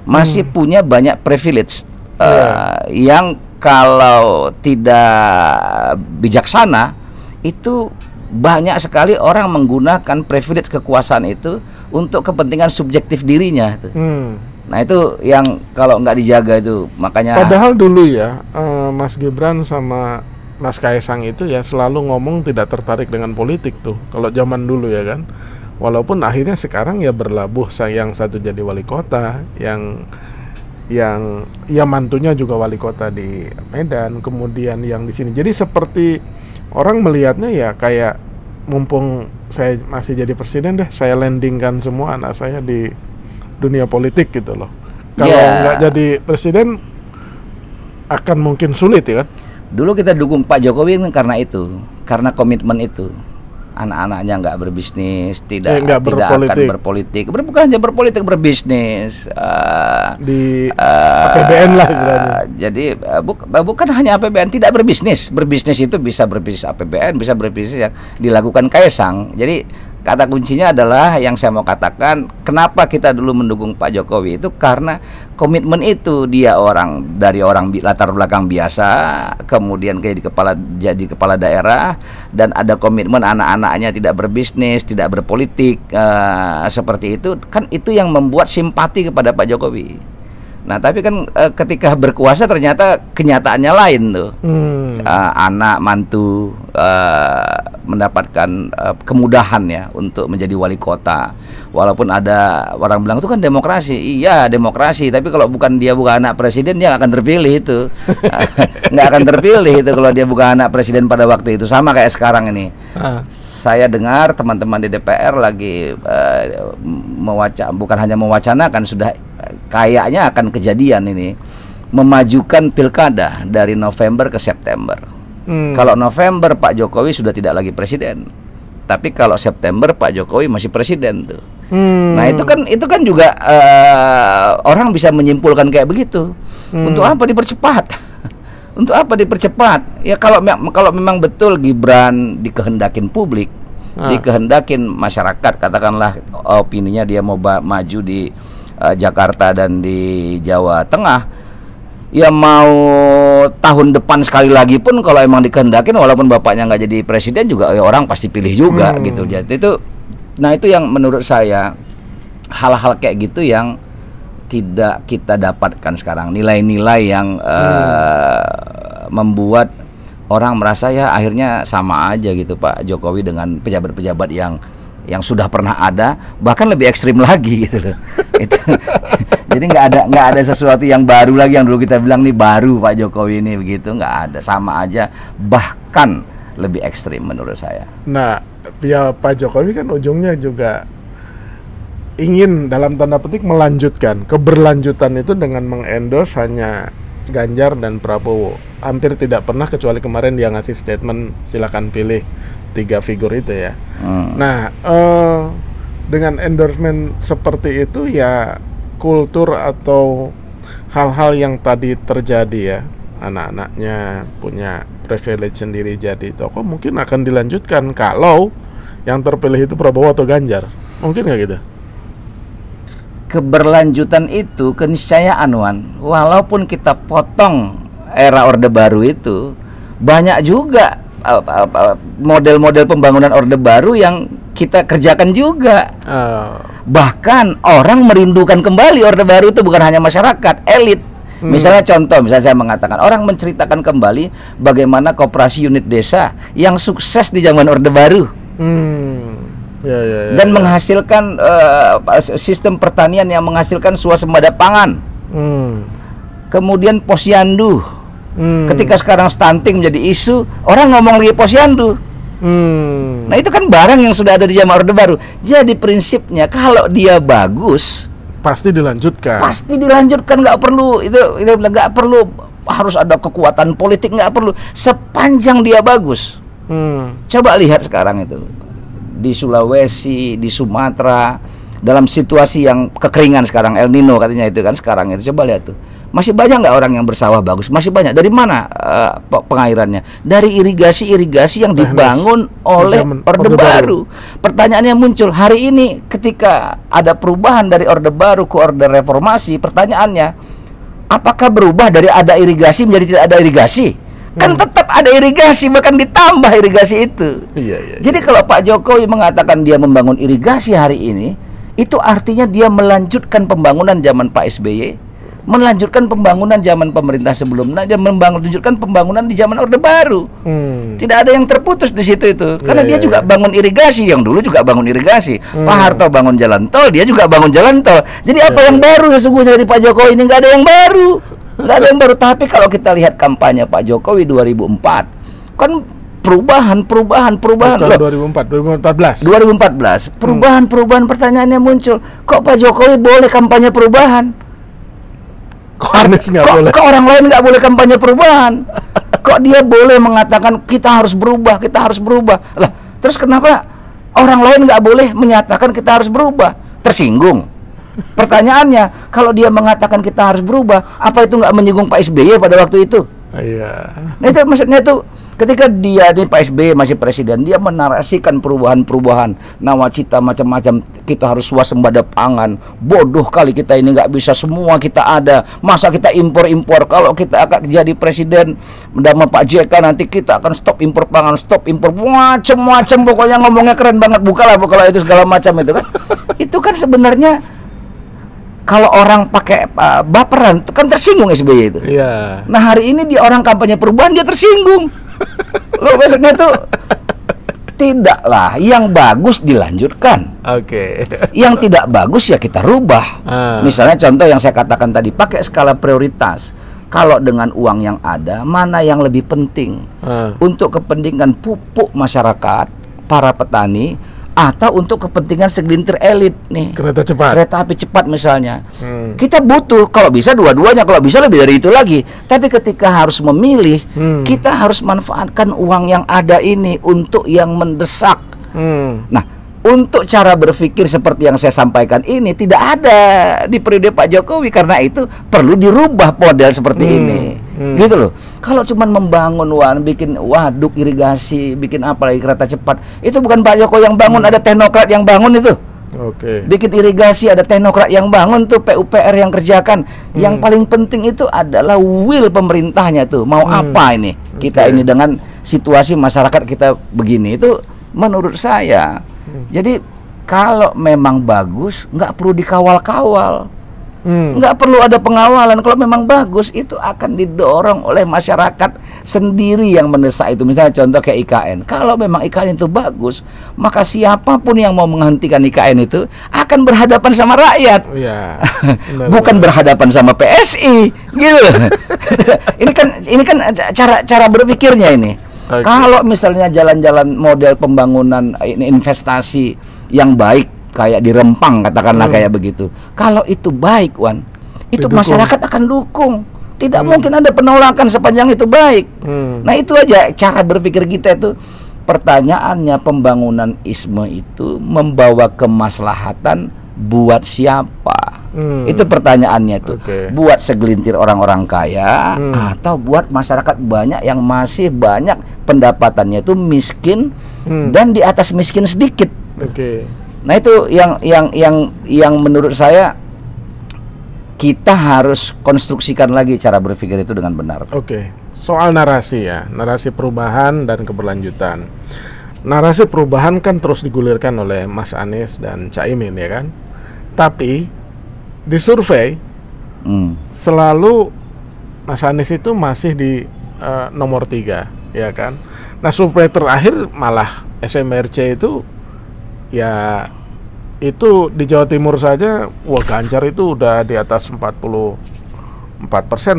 masih punya banyak privilege yang kalau tidak bijaksana itu banyak sekali orang menggunakan privilege kekuasaan itu untuk kepentingan subjektif dirinya itu. Nah itu yang kalau nggak dijaga itu, makanya. Padahal dulu ya Mas Gibran sama Mas Kaisang itu ya selalu ngomong tidak tertarik dengan politik tuh kalau zaman dulu ya kan. Walaupun akhirnya sekarang ya berlabuh, yang satu jadi wali kota, yang ya mantunya juga wali kota di Medan, kemudian yang di sini. Jadi seperti orang melihatnya ya kayak mumpung saya masih jadi presiden deh, saya landingkan semua anak saya di dunia politik gitu loh. Kalau nggak jadi presiden akan mungkin sulit ya kan. Dulu kita dukung Pak Jokowi karena itu, karena komitmen itu. Anak-anaknya nggak berbisnis, tidak akan berpolitik, bukan hanya berpolitik, berbisnis di APBN lah istilahnya. Jadi bukan hanya APBN, tidak berbisnis. Berbisnis itu bisa berbisnis APBN, bisa berbisnis yang dilakukan Kaisang. Jadi kata kuncinya adalah yang saya mau katakan, kenapa kita dulu mendukung Pak Jokowi itu karena komitmen itu. Dia dari orang latar belakang biasa, kemudian jadi kepala daerah, dan ada komitmen anak-anaknya tidak berbisnis, tidak berpolitik, seperti itu kan, itu yang membuat simpati kepada Pak Jokowi. Nah tapi kan ketika berkuasa ternyata kenyataannya lain tuh. Anak mantu mendapatkan kemudahan ya untuk menjadi wali kota. Walaupun ada orang bilang itu kan demokrasi. Iya demokrasi, tapi kalau bukan anak presiden, dia nggak akan terpilih itu. Nggak akan terpilih itu kalau dia bukan anak presiden pada waktu itu. Sama kayak sekarang ini. saya dengar teman-teman di DPR lagi bukan hanya mewacanakan, sudah kayaknya akan kejadian ini, memajukan pilkada dari November ke September. Kalau November Pak Jokowi sudah tidak lagi presiden, tapi kalau September Pak Jokowi masih presiden tuh. Nah itu kan juga orang bisa menyimpulkan kayak begitu. Untuk apa dipercepat? Untuk apa dipercepat? Ya kalau memang betul Gibran dikehendakin publik, dikehendakin masyarakat, katakanlah opininya dia mau maju di Jakarta dan di Jawa Tengah, ya mau tahun depan sekali lagi pun kalau emang dikehendakin, walaupun bapaknya nggak jadi presiden juga ya orang pasti pilih juga gitu. Jadi itu yang menurut saya hal-hal kayak gitu yang tidak kita dapatkan sekarang, nilai-nilai yang membuat orang merasa ya akhirnya sama aja gitu Pak Jokowi dengan pejabat-pejabat yang sudah pernah ada, bahkan lebih ekstrim lagi gitu loh. Jadi nggak ada sesuatu yang baru lagi, yang dulu kita bilang nih baru Pak Jokowi ini begitu, nggak ada, sama aja, bahkan lebih ekstrim menurut saya. Nah, ya Pak Jokowi kan ujungnya juga ingin dalam tanda petik melanjutkan keberlanjutan itu dengan mengendorse hanya Ganjar dan Prabowo. Hampir tidak pernah, kecuali kemarin dia ngasih statement silakan pilih 3 figur itu ya. Nah, dengan endorsement seperti itu ya kultur atau hal-hal yang tadi terjadi ya, anak-anaknya punya privilege sendiri jadi tokoh, mungkin akan dilanjutkan kalau yang terpilih itu Prabowo atau Ganjar. Mungkin nggak gitu? Keberlanjutan itu keniscayaan, Wan. Walaupun kita potong era Orde Baru itu, banyak juga model-model pembangunan Orde Baru yang kita kerjakan juga. Bahkan orang merindukan kembali Orde Baru itu, bukan hanya masyarakat, elit. Misalnya saya mengatakan, orang menceritakan kembali bagaimana koperasi unit desa yang sukses di zaman Orde Baru. Dan menghasilkan sistem pertanian yang menghasilkan swasembada pangan. Kemudian posyandu. Ketika sekarang stunting menjadi isu, orang ngomong lagi posyandu. Nah itu kan barang yang sudah ada di zaman Orde Baru. Jadi prinsipnya kalau dia bagus, pasti dilanjutkan. Pasti dilanjutkan, nggak perlu itu nggak perlu harus ada kekuatan politik, nggak perlu, sepanjang dia bagus. Coba lihat sekarang itu di Sulawesi, di Sumatera, dalam situasi yang kekeringan sekarang, El Nino katanya itu kan sekarang itu, coba lihat tuh, masih banyak nggak orang yang bersawah bagus? Masih banyak. Dari mana pengairannya? Dari irigasi yang dibangun oleh Orde Baru. Pertanyaannya muncul hari ini ketika ada perubahan dari Orde Baru ke Orde Reformasi, pertanyaannya, apakah berubah dari ada irigasi menjadi tidak ada irigasi? Kan tetap ada irigasi, bahkan ditambah irigasi itu. Jadi kalau Pak Jokowi mengatakan dia membangun irigasi hari ini, itu artinya dia melanjutkan pembangunan zaman Pak SBY, melanjutkan pembangunan zaman pemerintah sebelumnya, dan melanjutkan pembangunan di zaman Orde Baru. Tidak ada yang terputus di situ itu, karena dia juga bangun irigasi, yang dulu juga bangun irigasi. Pak Harto bangun jalan tol, dia juga bangun jalan tol. Jadi apa yang baru sesungguhnya dari Pak Jokowi ini? Nggak ada yang baru. Nggak ada yang baru. Tapi kalau kita lihat kampanye Pak Jokowi 2004, kan perubahan. 2014. Perubahan, pertanyaannya muncul, kok Pak Jokowi boleh kampanye perubahan? Kok orang lain nggak boleh kampanye perubahan? Kok dia boleh mengatakan kita harus berubah? Lah, terus kenapa orang lain nggak boleh menyatakan kita harus berubah? Tersinggung. Pertanyaannya, kalau dia mengatakan kita harus berubah, apa itu nggak menyinggung Pak SBY pada waktu itu? Nah itu maksudnya tuh, ketika dia di Pak SBY masih presiden, dia menarasikan perubahan, nawacita macam-macam, kita harus swasembada pangan. Bodoh kali kita ini, nggak bisa semua kita ada. Masa kita impor-impor? Kalau kita akan jadi presiden sama Pak JK nanti kita akan stop impor pangan, stop impor macam-macam. Pokoknya ngomongnya keren banget, bukalah itu segala macam itu kan. Itu kan sebenarnya kalau orang pakai baperan kan tersinggung SBY itu. Nah hari ini dia orang kampanye perubahan, dia tersinggung. Loh, maksudnya tuh tidaklah, yang bagus dilanjutkan. Yang tidak bagus ya kita rubah. Misalnya contoh yang saya katakan tadi, pakai skala prioritas. Kalau dengan uang yang ada, mana yang lebih penting untuk kepentingan pupuk masyarakat, para petani atau untuk kepentingan segelintir elit nih. Kereta cepat. Kereta api cepat misalnya. Kita butuh kalau bisa dua-duanya, kalau bisa lebih dari itu lagi. Tapi ketika harus memilih, kita harus manfaatkan uang yang ada ini untuk yang mendesak. Nah, untuk cara berpikir seperti yang saya sampaikan ini tidak ada di periode Pak Jokowi, karena itu perlu dirubah model seperti ini. Gitu loh. Kalau cuman membangun bikin waduk irigasi, bikin apa lagi kereta cepat, itu bukan Pak Jokowi yang bangun, ada teknokrat yang bangun itu. Bikin irigasi ada teknokrat yang bangun tuh, PUPR yang kerjakan. Yang paling penting itu adalah will pemerintahnya tuh, mau apa ini kita ini dengan situasi masyarakat kita begini. Itu menurut saya. Jadi kalau memang bagus nggak perlu dikawal-kawal, nggak perlu ada pengawalan. Kalau memang bagus itu akan didorong oleh masyarakat sendiri yang mendesak itu. Misalnya contoh kayak IKN, kalau memang IKN itu bagus, maka siapapun yang mau menghentikan IKN itu akan berhadapan sama rakyat, bukan berhadapan sama PSI, gitu. Ini kan cara berpikirnya ini. Kalau misalnya jalan-jalan model pembangunan ini investasi yang baik kayak di Rempang katakanlah kayak begitu. Kalau itu baik, Wan, itu masyarakat akan dukung. Tidak mungkin ada penolakan sepanjang itu baik. Nah, itu aja cara berpikir kita itu. Pertanyaannya, pembangunan ISME itu membawa kemaslahatan buat siapa? Itu pertanyaannya tuh. Buat segelintir orang-orang kaya atau buat masyarakat banyak yang masih banyak pendapatannya itu miskin dan di atas miskin sedikit. Nah, itu yang menurut saya kita harus konstruksikan lagi cara berpikir itu dengan benar. Soal narasi ya, narasi perubahan dan keberlanjutan. Narasi perubahan kan terus digulirkan oleh Mas Anies dan Caimin, ya kan? Tapi di survei selalu Mas Anies itu masih di nomor 3, ya kan? Nah, survei terakhir malah SMRC itu ya itu di Jawa Timur saja, Ganjar itu udah di atas 44%,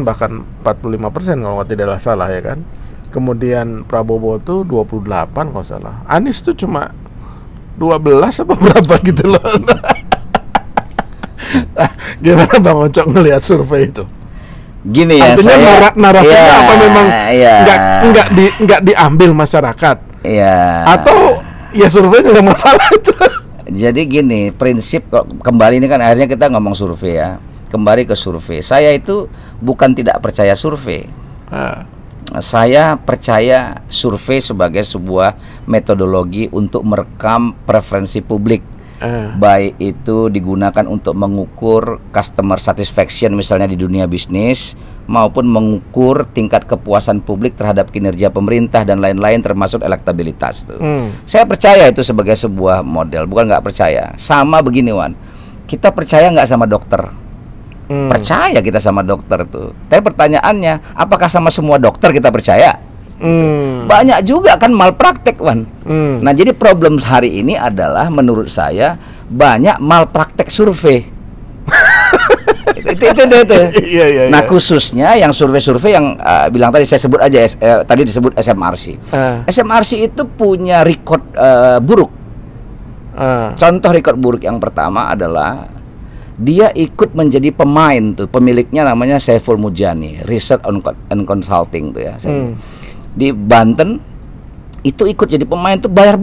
bahkan 45% kalau tidak salah, ya kan? Kemudian Prabowo tuh 28 kalau salah. Anies tuh cuma 12 apa berapa gitu loh. Gimana Bang Ocok ngelihat survei itu? Gini ya, artinya narasinya apa memang nggak diambil masyarakat? Atau ya surveinya yang masalah itu? Jadi gini, prinsip kembali ini kan akhirnya kita ngomong survei ya. Kembali ke survei. Saya itu bukan tidak percaya survei. Saya percaya survei sebagai sebuah metodologi untuk merekam preferensi publik. Baik itu digunakan untuk mengukur customer satisfaction misalnya di dunia bisnis, maupun mengukur tingkat kepuasan publik terhadap kinerja pemerintah dan lain-lain termasuk elektabilitas tuh. Saya percaya itu sebagai sebuah model, bukan nggak percaya. Sama begini, Wan, kita percaya nggak sama dokter? Percaya kita sama dokter tuh. Tapi pertanyaannya, apakah sama semua dokter kita percaya? Banyak juga kan malpraktek, Wan. Nah, jadi problem hari ini adalah menurut saya banyak malpraktek survei. itu. Nah, khususnya yang survei-survei yang bilang tadi saya sebut aja tadi disebut SMRC. SMRC itu punya record buruk. Contoh record buruk yang pertama adalah dia ikut menjadi pemain tuh, pemiliknya namanya Saiful Mujani, Research and Consulting tuh ya. Di Banten itu ikut jadi pemain tuh, bayar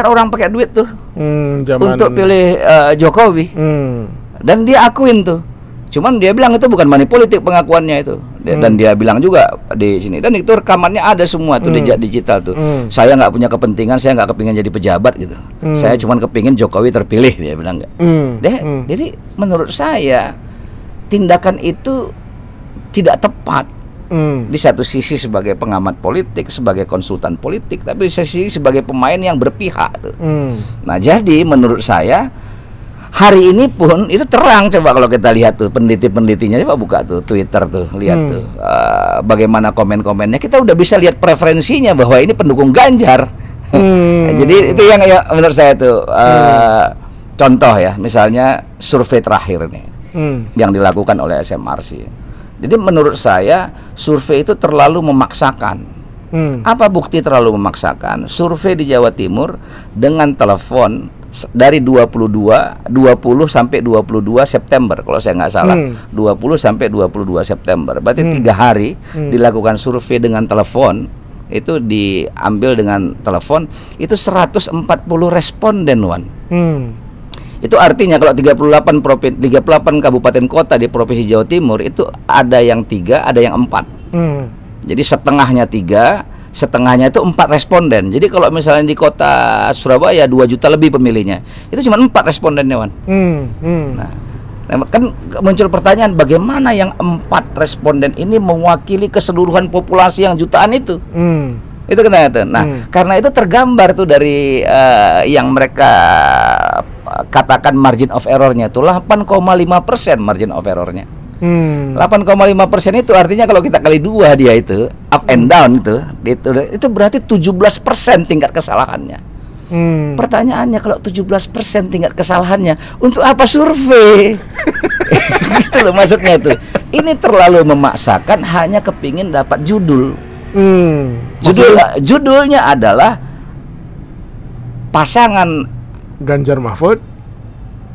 orang pakai duit tuh untuk pilih Jokowi. Dan dia akuin tuh, cuman dia bilang itu bukan money politik pengakuannya itu. Dan dia bilang juga di sini, dan itu rekamannya ada semua tuh di digital tuh. Saya nggak punya kepentingan, saya nggak kepingin jadi pejabat gitu. Saya cuman kepingin Jokowi terpilih, dia bilang nggak. Jadi menurut saya tindakan itu tidak tepat. Di satu sisi sebagai pengamat politik, sebagai konsultan politik, tapi di sisi sebagai pemain yang berpihak tuh. Nah, jadi menurut saya hari ini pun itu terang. Coba kalau kita lihat tuh peneliti-penelitinya, coba buka tuh Twitter tuh, lihat tuh bagaimana komen-komennya. Kita udah bisa lihat preferensinya bahwa ini pendukung Ganjar. Jadi itu yang menurut saya tuh contoh ya, misalnya survei terakhir nih yang dilakukan oleh SMRC. Jadi menurut saya survei itu terlalu memaksakan. Apa bukti terlalu memaksakan? Survei di Jawa Timur dengan telepon dari 20 sampai 22 September kalau saya nggak salah. 20 sampai 22 September. Berarti 3 hari dilakukan survei dengan telepon. Itu diambil dengan telepon, itu 140 responden, Wan. Itu artinya kalau 38 kabupaten kota di Provinsi Jawa Timur itu ada yang 3, ada yang 4. Jadi setengahnya 3, setengahnya itu 4 responden. Jadi kalau misalnya di kota Surabaya 2 juta lebih pemilihnya, itu cuma 4 respondennya, Wan. Nah, kan muncul pertanyaan, bagaimana yang 4 responden ini mewakili keseluruhan populasi yang jutaan itu? Itu kenapa? Nah, karena itu tergambar tuh dari yang mereka katakan margin of errornya itu 8,5% margin of errornya. 8,5% itu artinya kalau kita kali 2 dia itu up and down itu berarti 17% tingkat kesalahannya. Pertanyaannya, kalau 17% tingkat kesalahannya, untuk apa survei? Gitu loh maksudnya itu. Ini terlalu memaksakan, hanya kepingin dapat judul. Judulnya adalah pasangan Ganjar Mahfud,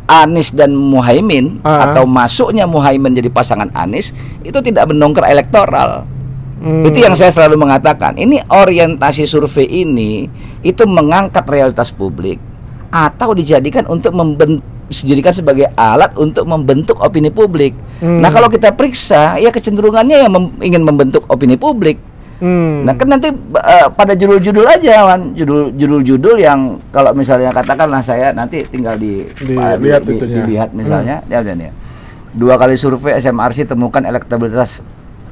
Anies dan Muhaimin, atau masuknya Muhaimin jadi pasangan Anies, itu tidak mendongkrak elektoral. Itu yang saya selalu mengatakan. Ini orientasi survei ini itu mengangkat realitas publik atau dijadikan untuk dijadikan sebagai alat untuk membentuk opini publik. Nah, kalau kita periksa, ya kecenderungannya yang ingin membentuk opini publik. Nah, kan nanti pada judul-judul aja, Wan. Judul-judul yang kalau misalnya katakanlah saya nanti tinggal dilihat misalnya, ya udah nih. 2 kali survei SMRC temukan elektabilitas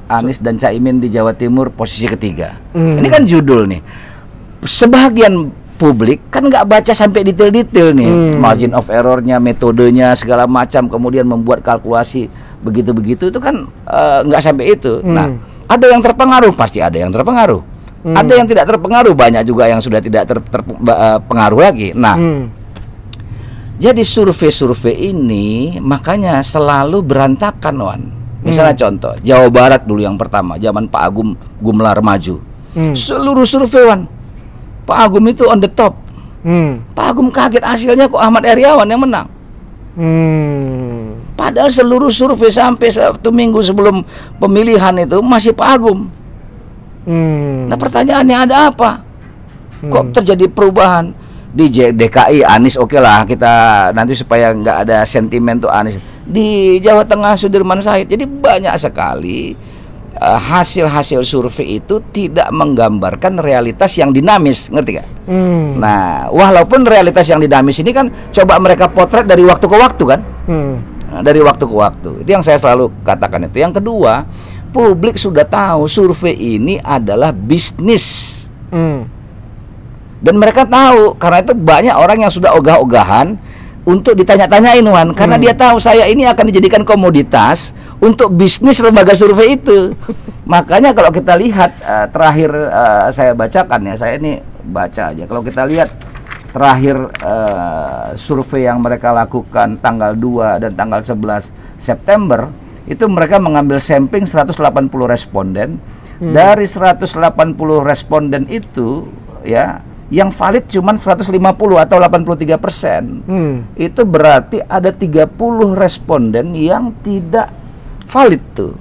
Anies dan Caimin di Jawa Timur posisi ketiga. Ini kan judul nih. Sebagian publik kan nggak baca sampai detail-detail nih, margin of errornya, metodenya, segala macam, kemudian membuat kalkulasi begitu-begitu itu kan nggak sampai itu. Nah, ada yang terpengaruh, pasti ada yang terpengaruh. Ada yang tidak terpengaruh, banyak juga yang sudah tidak terpengaruh lagi. Nah, jadi survei-survei ini makanya selalu berantakan, Wan. Misalnya contoh, Jawa Barat dulu yang pertama, zaman Pak Agung Gumelar maju. Seluruh survei, Wan, Pak Agung itu on the top. Pak Agung kaget hasilnya kok Ahmad Heriawan yang menang. Padahal seluruh survei sampai 1 minggu sebelum pemilihan itu masih Pak Agung. Nah, pertanyaannya ada apa? Kok terjadi perubahan? Di DKI Anies oke lah, kita nanti supaya nggak ada sentimen tuh Anies. Di Jawa Tengah Sudirman Said. Jadi banyak sekali hasil-hasil survei itu tidak menggambarkan realitas yang dinamis, ngerti gak? Nah, walaupun realitas yang dinamis ini kan coba mereka potret dari waktu ke waktu kan? Nah, dari waktu ke waktu. Itu yang saya selalu katakan itu. Yang kedua, publik sudah tahu survei ini adalah bisnis. Dan mereka tahu, karena itu banyak orang yang sudah ogah-ogahan untuk ditanya-tanyain, Wan, karena dia tahu saya ini akan dijadikan komoditas untuk bisnis lembaga survei itu. Makanya kalau kita lihat terakhir saya bacakan ya, saya ini baca aja. Kalau kita lihat terakhir survei yang mereka lakukan tanggal 2 dan tanggal 11 September, itu mereka mengambil sampling 180 responden. Dari 180 responden itu ya, yang valid cuma 150 atau 83%. Itu berarti ada 30 responden yang tidak valid tuh.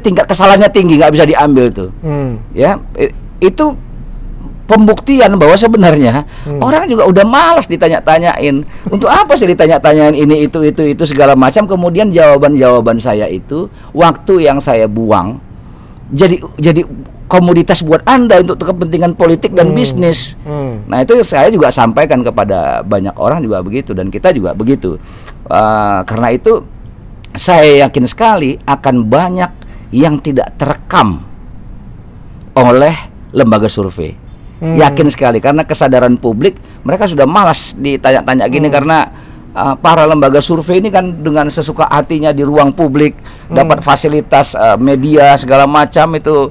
Tingkat kesalahannya tinggi, nggak bisa diambil tuh. Ya, itu pembuktian bahwa sebenarnya orang juga udah malas ditanya-tanyain. Untuk apa sih ditanya-tanyain ini itu segala macam, kemudian jawaban-jawaban saya itu waktu yang saya buang jadi komoditas buat Anda untuk kepentingan politik dan bisnis. Nah, itu saya juga sampaikan kepada banyak orang juga begitu, dan kita juga begitu. Karena itu saya yakin sekali akan banyak yang tidak terekam oleh lembaga survei. Yakin sekali, karena kesadaran publik, mereka sudah malas ditanya-tanya gini. Karena para lembaga survei ini kan dengan sesuka hatinya di ruang publik, dapat fasilitas media segala macam itu,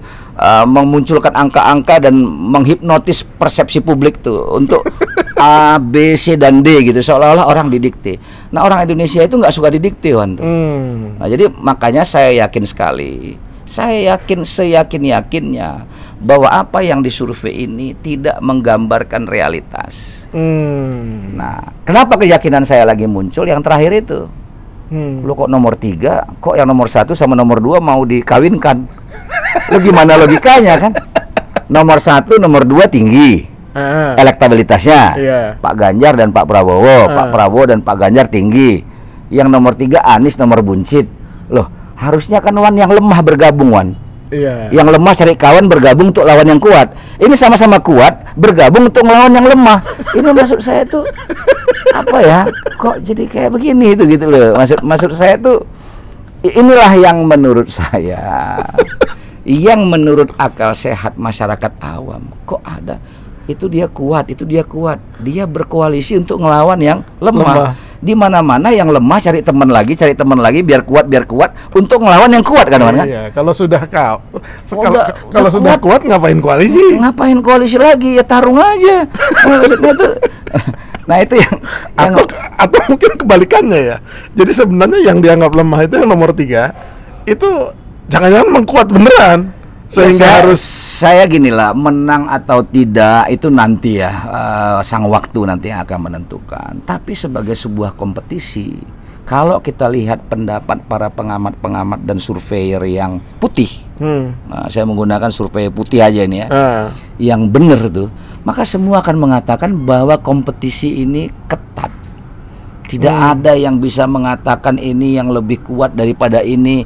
memunculkan angka-angka dan menghipnotis persepsi publik tuh untuk A, B, C, dan D gitu, seolah-olah orang didikte. Nah, orang Indonesia itu nggak suka didikte, Wan. Nah, jadi makanya saya yakin sekali Saya yakin seyakin-yakinnya bahwa apa yang disurvei ini tidak menggambarkan realitas. Nah, kenapa keyakinan saya lagi muncul yang terakhir itu? Lo kok nomor 3, kok yang nomor 1 sama nomor 2 mau dikawinkan? Lo gimana logikanya kan? Nomor 1, nomor 2 tinggi elektabilitasnya, Pak Ganjar dan Pak Prabowo, Pak Prabowo dan Pak Ganjar tinggi. Yang nomor 3 Anies nomor buncit. Loh, harusnya kan Wan yang lemah bergabung, Wan. Yang lemah cari kawan bergabung untuk lawan yang kuat. Ini sama-sama kuat bergabung untuk melawan yang lemah. Ini maksud saya tuh apa ya? Kok jadi kayak begini itu gitu loh. Maksud saya tuh inilah yang menurut saya yang menurut akal sehat masyarakat awam. Kok ada itu dia kuat, dia berkoalisi untuk ngelawan yang lemah. Di mana-mana yang lemah cari teman lagi biar kuat untuk ngelawan yang kuat kan, kan? Iya, kalau sudah kalau sudah kuat ngapain koalisi? Ngapain koalisi lagi? Ya tarung aja. Maksudnya tuh. Nah, itu yang atau mungkin kebalikannya ya. Jadi sebenarnya yang dianggap lemah itu yang nomor 3 itu jangan-jangan mengkuat beneran. Sehingga saya ginilah, menang atau tidak itu nanti ya sang waktu nanti yang akan menentukan. Tapi sebagai sebuah kompetisi, kalau kita lihat pendapat para pengamat dan surveyor yang putih, nah, saya menggunakan survei putih aja ini ya, yang benar tuh, maka semua akan mengatakan bahwa kompetisi ini ketat. Tidak ada yang bisa mengatakan ini yang lebih kuat daripada ini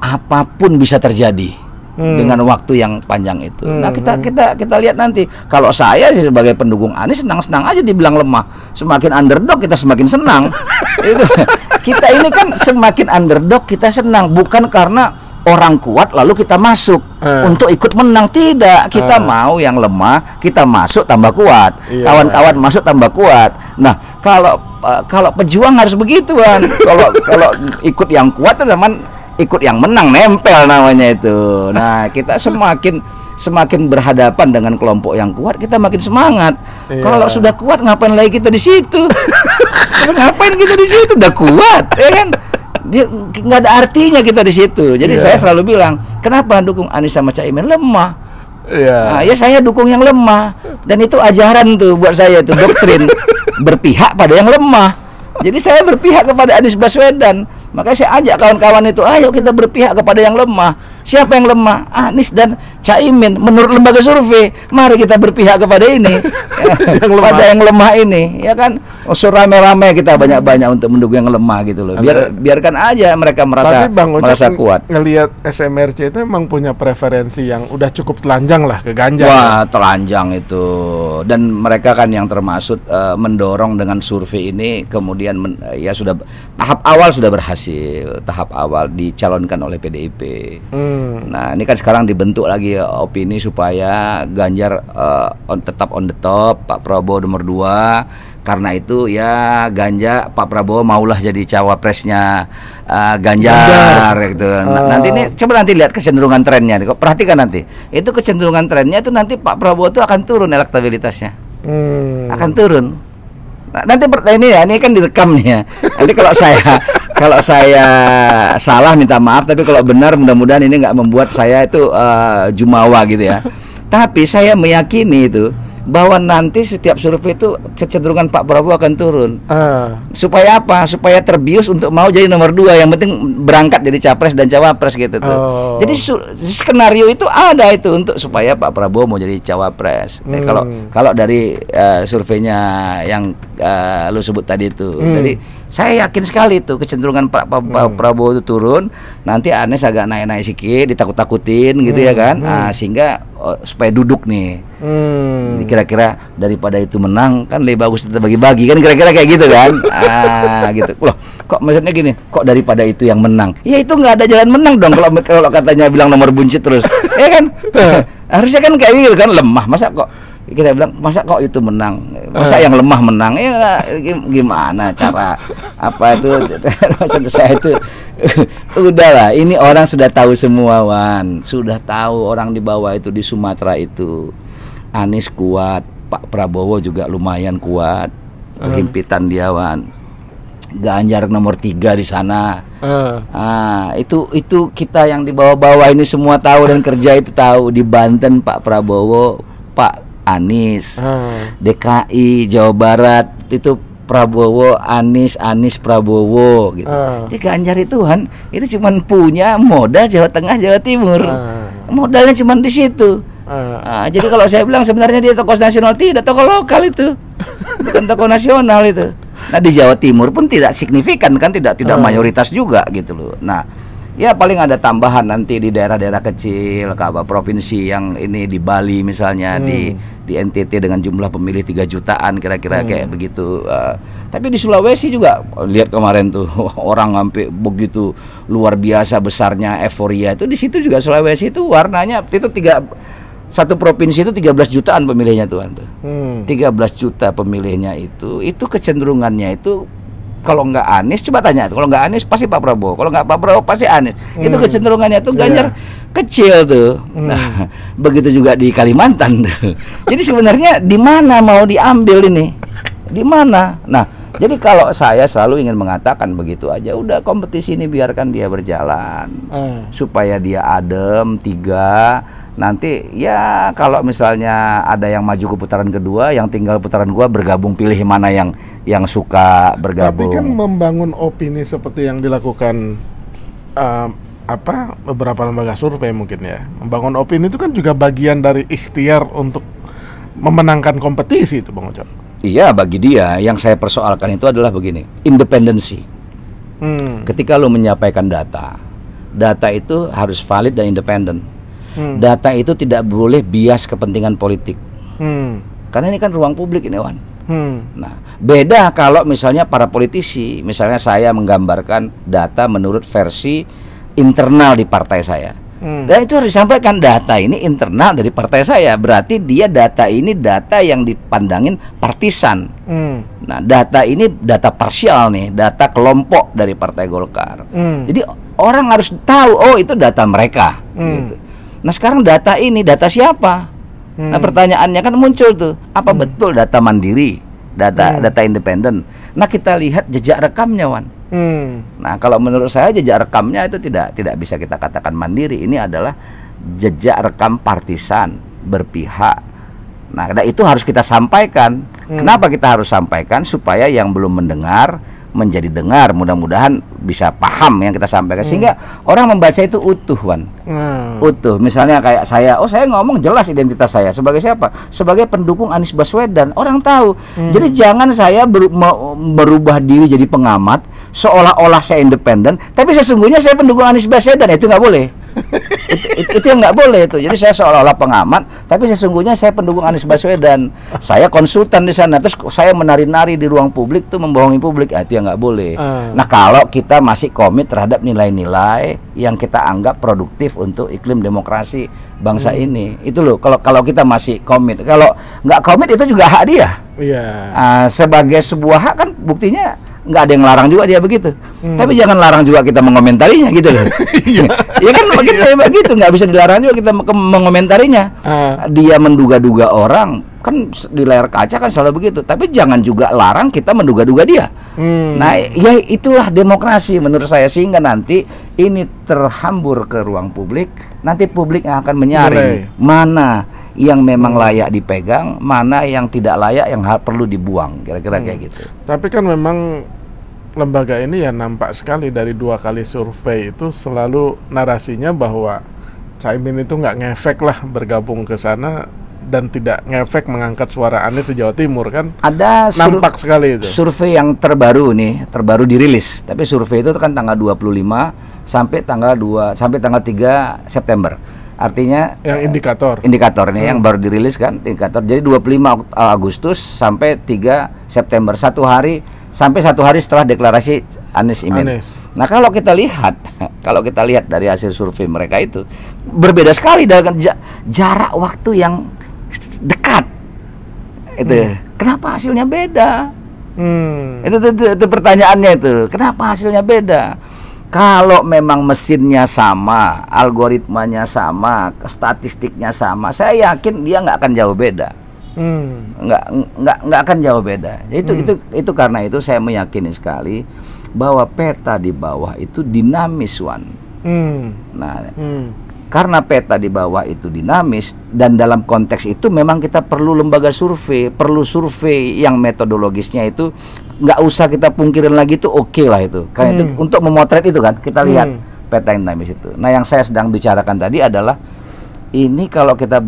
apapun bisa terjadi dengan waktu yang panjang itu. Nah, kita lihat nanti. Kalau saya sih sebagai pendukung Anies senang-senang aja dibilang lemah. Semakin underdog kita semakin senang. Itu. Kita ini kan semakin underdog kita senang, bukan karena orang kuat lalu kita masuk untuk ikut menang. Tidak, kita mau yang lemah, kita masuk tambah kuat. Kawan-kawan masuk tambah kuat. Nah, kalau pejuang harus begitu kan. Kalau ikut yang kuat itu zaman ikut yang menang, nempel namanya itu. Nah, kita semakin berhadapan dengan kelompok yang kuat, kita makin semangat. Kalau sudah kuat, ngapain lagi kita di situ? Ngapain kita di situ? Udah kuat, ya kan? Dia nggak ada artinya kita di situ. Jadi saya selalu bilang, kenapa dukung Anies sama Caimin? Lemah. Nah, ya saya dukung yang lemah. Dan itu ajaran tuh buat saya, itu doktrin berpihak pada yang lemah. Jadi saya berpihak kepada Anies Baswedan. Makanya saya ajak kawan-kawan itu, ayo kita berpihak kepada yang lemah. Siapa yang lemah? Anies dan Caimin. Menurut lembaga survei, mari kita berpihak kepada ini. Pada yang lemah ini, ya kan? Rame-rame kita banyak-banyak untuk mendukung yang lemah gitu loh. Biarkan aja mereka merasa kuat. Ngelihat SMRC itu emang punya preferensi yang udah cukup telanjang lah ke Ganjar. Wah, telanjang itu. Dan mereka kan yang termasuk mendorong dengan survei ini, kemudian ya sudah tahap awal sudah berhasil, tahap awal dicalonkan oleh PDIP. Nah, ini kan sekarang dibentuk lagi opini supaya Ganjar tetap on the top, Pak Prabowo nomor 2. Karena itu ya Pak Prabowo maulah jadi cawapresnya Ganjar gitu. Nanti ini coba nanti lihat kecenderungan trennya. Perhatikan nanti. Itu kecenderungan trennya itu nanti Pak Prabowo itu akan turun elektabilitasnya. Akan turun. Nah, nanti ini kan direkam nih ya. Nanti kalau saya salah minta maaf, tapi kalau benar mudah-mudahan ini nggak membuat saya itu jumawa gitu ya. Tapi saya meyakini itu bahwa nanti setiap survei itu kecenderungan Pak Prabowo akan turun. Supaya apa? Supaya terbius untuk mau jadi nomor 2. Yang penting berangkat jadi capres dan cawapres gitu tuh. Jadi skenario itu ada itu untuk supaya Pak Prabowo mau jadi cawapres. Kalau dari surveinya yang lu sebut tadi itu. Jadi saya yakin sekali itu kecenderungan Pak Prabowo itu turun. Nanti Anies agak naik-naik sedikit, ditakut-takutin gitu ya kan. Sehingga supaya duduk nih. Jadi kira-kira daripada itu menang kan lebih bagus kita bagi-bagi kan, kira-kira kayak gitu kan. Gitu. Loh, kok maksudnya gini, kok daripada itu yang menang? Ya itu nggak ada jalan menang dong kalau katanya bilang nomor buncit terus. Ya kan? Harusnya kan kayak gitu kan, lemah. Masa kok kita bilang masa kok itu menang, masa yang lemah menang, ya gimana cara apa itu? Maksud saya itu udahlah, ini orang sudah tahu semua, Wan, sudah tahu orang di bawah itu di Sumatera itu Anies kuat, Pak Prabowo juga lumayan kuat, himpitan dia, Wan. Ganjar nomor 3 di sana. Itu kita yang di bawah-bawah ini semua tahu dan kerja itu tahu. Di Banten Pak Prabowo, Pak Anies. DKI Jawa Barat itu Prabowo, Anies Prabowo gitu. Jadi Ganjar itu kan itu cuma punya modal Jawa Tengah, Jawa Timur. Modalnya cuma di situ. Jadi kalau saya bilang sebenarnya dia tokoh nasional, tidak, tokoh lokal itu. Bukan tokoh nasional itu. Nah di Jawa Timur pun tidak signifikan kan, tidak mayoritas juga gitu loh. Nah ya paling ada tambahan nanti di daerah-daerah kecil, kabar provinsi yang ini di Bali misalnya, di NTT dengan jumlah pemilih 3 jutaan kira-kira kayak begitu. Tapi di Sulawesi juga lihat kemarin tuh orang sampai begitu luar biasa besarnya euforia itu. Di situ juga Sulawesi itu warnanya itu satu provinsi itu 13 jutaan pemilihnya tuan tuh. 13 juta pemilihnya itu kecenderungannya itu kalau nggak Anies, coba tanya, kalau nggak Anies pasti Pak Prabowo, kalau nggak Pak Prabowo pasti Anies. Itu kecenderungannya tuh Ganjar kecil tuh. Nah, begitu juga di Kalimantan tuh. Jadi sebenarnya di mana mau diambil ini? Di mana? Nah, jadi kalau saya selalu ingin mengatakan begitu aja, udah kompetisi ini biarkan dia berjalan. Supaya dia adem, 3. Nanti ya kalau misalnya ada yang maju ke putaran kedua, yang tinggal putaran gua bergabung, pilih mana yang suka bergabung. Tapi kan membangun opini seperti yang dilakukan beberapa lembaga survei mungkin ya. Membangun opini itu kan juga bagian dari ikhtiar untuk memenangkan kompetisi itu, Bang Ucap. Iya, bagi dia yang saya persoalkan itu adalah begini, independensi. Ketika lo menyampaikan data itu harus valid dan independen. Data itu tidak boleh bias kepentingan politik. Karena ini kan ruang publik ini, Wan. Nah, beda kalau misalnya para politisi, misalnya saya menggambarkan data menurut versi internal di partai saya. Dan itu harus disampaikan, data ini internal dari partai saya. Berarti dia data ini data yang dipandangin partisan. Nah, data ini data parsial nih, data kelompok dari Partai Golkar. Jadi orang harus tahu, oh itu data mereka gitu. Nah sekarang data ini data siapa? Nah pertanyaannya kan muncul tuh, apa betul data mandiri, data independen? Nah kita lihat jejak rekamnya, Wan. Nah kalau menurut saya jejak rekamnya itu tidak bisa kita katakan mandiri. Ini adalah jejak rekam partisan, berpihak. Nah itu harus kita sampaikan. Kenapa kita harus sampaikan? Supaya yang belum mendengar menjadi dengar, mudah-mudahan bisa paham yang kita sampaikan, sehingga orang membaca itu utuh, Wan. Utuh. Misalnya kayak saya, saya ngomong jelas identitas saya sebagai siapa? Sebagai pendukung Anies Baswedan. Orang tahu. Jadi jangan saya merubah diri jadi pengamat seolah-olah saya independen, tapi sesungguhnya saya pendukung Anies Baswedan. Itu nggak boleh. Itu yang nggak boleh itu. Jadi saya seolah-olah pengamat, tapi sesungguhnya saya pendukung Anies Baswedan. Saya konsultan di sana, terus saya menari-nari di ruang publik tuh membohongi publik. Itu yang nggak boleh. Nah kalau kita masih komit terhadap nilai-nilai yang kita anggap produktif untuk iklim demokrasi bangsa ini, itu loh. Kalau kita masih komit, kalau nggak komit itu juga hak dia. Sebagai sebuah hak kan buktinya nggak ada yang larang juga dia begitu. Tapi jangan larang juga kita mengomentarinya gitu loh. Ya kan begitu, nggak bisa dilarang juga kita mengomentarinya. Dia menduga-duga orang kan di layar kaca kan selalu begitu. Tapi jangan juga larang kita menduga-duga dia. Nah ya itulah demokrasi menurut saya, sehingga nanti ini terhambur ke ruang publik. Nanti publik yang akan menyaring mana yang memang layak dipegang, mana yang tidak layak, yang perlu dibuang, kira-kira kayak gitu. Tapi kan memang lembaga ini ya nampak sekali dari 2 kali survei itu selalu narasinya bahwa Caimin itu nggak ngefek lah bergabung ke sana dan tidak ngefek mengangkat suara Anies di Jawa Timur kan. Ada nampak sekali itu. Survei yang terbaru dirilis, tapi survei itu kan tanggal 25 sampai tanggal 3 September. Artinya yang indikator ini yang baru dirilis kan, indikator. Jadi 25 Agustus sampai 3 September, sampai satu hari setelah deklarasi Anies Imin. Nah kalau kita lihat dari hasil survei mereka itu berbeda sekali dengan jarak waktu yang dekat. Itu kenapa hasilnya beda? Itu pertanyaannya itu. Kenapa hasilnya beda? Kalau memang mesinnya sama, algoritmanya sama, statistiknya sama, saya yakin dia nggak akan jauh beda. nggak akan jauh beda. Itu karena itu saya meyakini sekali bahwa peta di bawah itu dinamis, Wan. Nah, karena peta di bawah itu dinamis, dan dalam konteks itu memang kita perlu lembaga survei, perlu survei yang metodologisnya itu nggak usah kita pungkirin lagi, itu oke lah itu. Karena itu untuk memotret itu kan kita lihat peta yang dinamis itu. Nah, yang saya sedang bicarakan tadi adalah ini kalau kita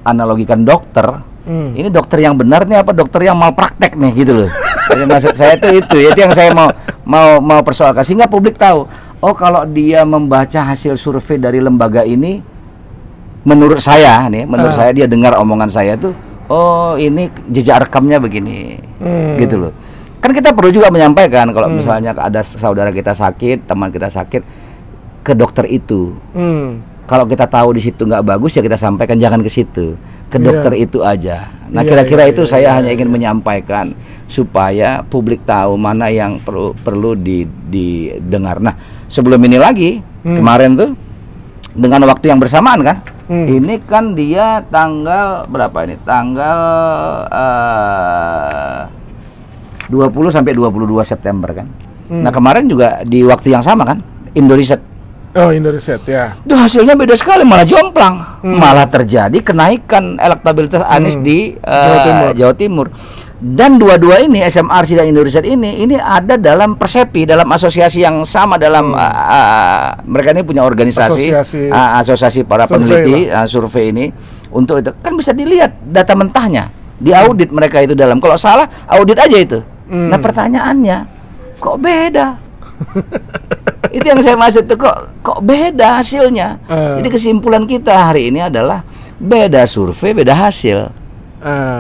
analogikan dokter, ini dokter yang benar nih apa dokter yang malpraktek nih gitu loh. Jadi maksud saya itu yang saya mau persoalkan sehingga publik tahu. Oh, kalau dia membaca hasil survei dari lembaga ini, menurut saya dia dengar omongan saya tuh, oh ini jejak rekamnya begini, gitu loh. Kan kita perlu juga menyampaikan kalau misalnya ada saudara kita sakit, teman kita sakit, ke dokter itu. Kalau kita tahu di situ nggak bagus ya kita sampaikan, jangan ke situ, ke dokter itu aja. Nah, kira-kira itu saya hanya ingin menyampaikan supaya publik tahu mana yang perlu didengar. Nah, sebelum ini lagi kemarin tuh dengan waktu yang bersamaan kan, ini kan dia tanggal berapa ini? Tanggal 20 sampai 22 September kan. Nah, kemarin juga di waktu yang sama kan, Indoriset. Oh, Indoriset ya. Itu hasilnya beda sekali, malah jomplang. Malah terjadi kenaikan elektabilitas Anies di Jawa Timur. Dan dua-dua ini, SMRC dan Indoriset ini ada dalam persepi, dalam asosiasi yang sama dalam mereka ini punya organisasi, asosiasi para peneliti survei ini. Untuk itu kan bisa dilihat data mentahnya, diaudit mereka itu dalam. Kalau salah, audit aja itu. Nah, pertanyaannya, kok beda? Itu yang saya maksud tuh, kok beda hasilnya. Jadi kesimpulan kita hari ini adalah beda survei, beda hasil.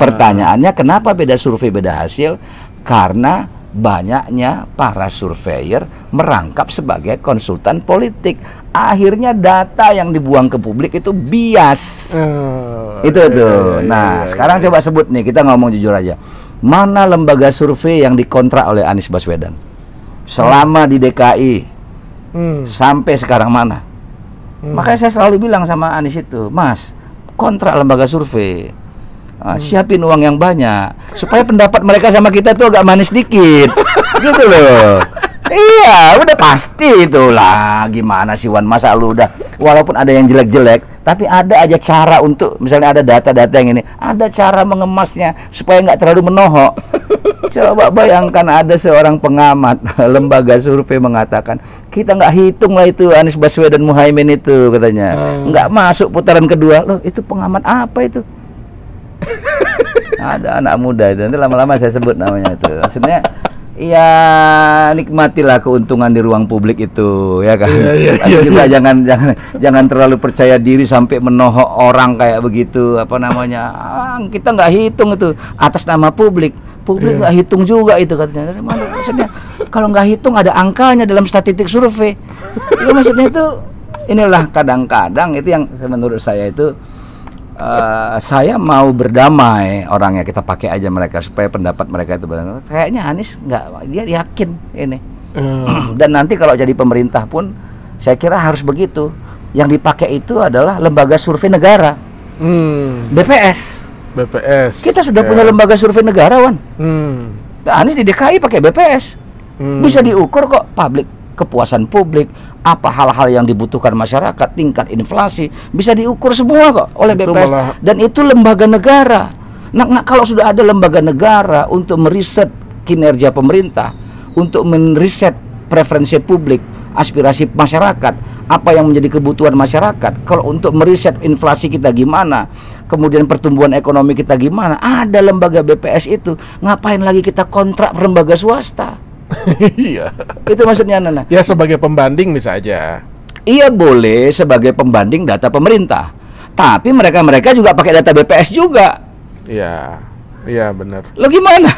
Pertanyaannya, kenapa beda survei, beda hasil? Karena banyaknya para surveyor merangkap sebagai konsultan politik. Akhirnya data yang dibuang ke publik itu bias. Itu tuh. Nah, sekarang coba sebut nih, kita ngomong jujur aja. Mana lembaga survei yang dikontrak oleh Anies Baswedan selama di DKI sampai sekarang mana? Makanya saya selalu bilang sama Anies itu, Mas, kontrak lembaga survei, siapin uang yang banyak supaya pendapat mereka sama kita tuh agak manis dikit, gitu loh. Iya, udah pasti itulah. Gimana sih, Wan, masa lu udah, walaupun ada yang jelek-jelek, tapi ada aja cara untuk, misalnya ada data-data yang ini, ada cara mengemasnya supaya nggak terlalu menohok. Coba bayangkan ada seorang pengamat lembaga survei mengatakan, kita nggak hitung lah itu Anies Baswedan Muhaimin itu, katanya nggak masuk putaran kedua. Loh, itu pengamat apa itu? Ada anak muda itu, nanti lama-lama saya sebut namanya itu. Maksudnya, ya nikmatilah keuntungan di ruang publik itu, ya kan. Tapi juga jangan terlalu percaya diri sampai menohok orang kayak begitu. Apa namanya? Kita nggak hitung itu atas nama publik. Publik nggak hitung juga itu, katanya. Dari mana maksudnya? Kalau nggak hitung ada angkanya dalam statistik survei. Itu maksudnya itu, inilah kadang-kadang itu yang menurut saya itu. Saya mau berdamai orangnya, kita pakai aja mereka supaya pendapat mereka itu benar. Kayaknya Anies nggak, dia yakin ini. Dan nanti kalau jadi pemerintah pun saya kira harus begitu. Yang dipakai itu adalah lembaga survei negara, BPS. Kita sudah punya lembaga survei negara, Wan. Anies di DKI pakai BPS, bisa diukur kok kepuasan publik, apa hal-hal yang dibutuhkan masyarakat, tingkat inflasi, bisa diukur semua kok oleh BPS. Dan itu lembaga negara. Nah, kalau sudah ada lembaga negara untuk meriset kinerja pemerintah, untuk meriset preferensi publik, aspirasi masyarakat, apa yang menjadi kebutuhan masyarakat, kalau untuk meriset inflasi kita gimana, kemudian pertumbuhan ekonomi kita gimana, ada lembaga BPS itu. Ngapain lagi kita kontrak lembaga swasta? Iya. Itu maksudnya, Nana. Ya, sebagai pembanding bisa aja. Iya, boleh sebagai pembanding data pemerintah. Tapi mereka juga pakai data BPS juga. Iya. Iya, benar. Lo gimana?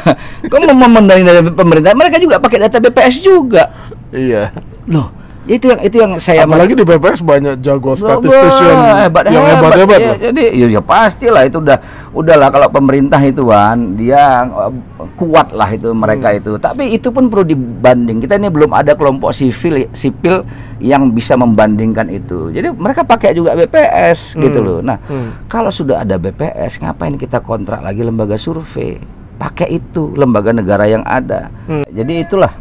Kamu mau membanding data pemerintah, mereka juga pakai data BPS juga. Iya. Loh, Itu yang saya apalagi di BPS banyak jago statistician hebat, yang hebat-hebat ya, jadi ya pastilah itu udahlah kalau pemerintah itu kan dia kuat lah itu mereka itu. Tapi itu pun perlu dibanding. Kita ini belum ada kelompok sipil yang bisa membandingkan itu. Jadi mereka pakai juga BPS gitu loh. Nah, kalau sudah ada BPS, ngapain kita kontrak lagi lembaga survei? Pakai itu lembaga negara yang ada. Jadi itulah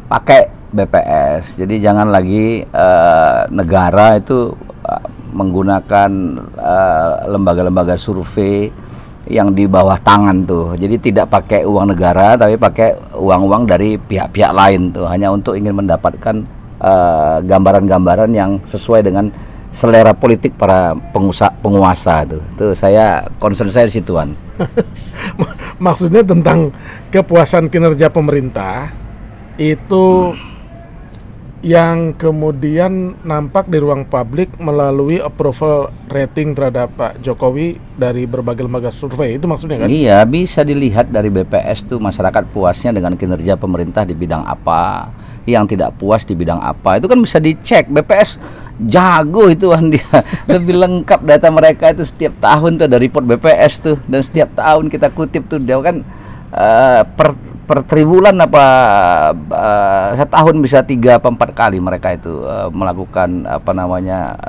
pakai BPS. Jadi jangan lagi negara itu menggunakan lembaga-lembaga survei yang di bawah tangan tuh. Jadi tidak pakai uang negara tapi pakai uang-uang dari pihak-pihak lain tuh, hanya untuk ingin mendapatkan gambaran-gambaran yang sesuai dengan selera politik para penguasa tuh. Tuh saya concern saya di situan. Maksudnya tentang kepuasan kinerja pemerintah itu yang kemudian nampak di ruang publik melalui approval rating terhadap Pak Jokowi dari berbagai lembaga survei, itu maksudnya kan? Iya, bisa dilihat dari BPS tuh masyarakat puasnya dengan kinerja pemerintah di bidang apa, yang tidak puas di bidang apa, itu kan bisa dicek. BPS jago itu kan dia, lebih lengkap data mereka itu setiap tahun tuh dari report BPS tuh, dan setiap tahun kita kutip tuh dia kan per triwulan apa setahun bisa 3 atau 4 kali mereka itu melakukan apa namanya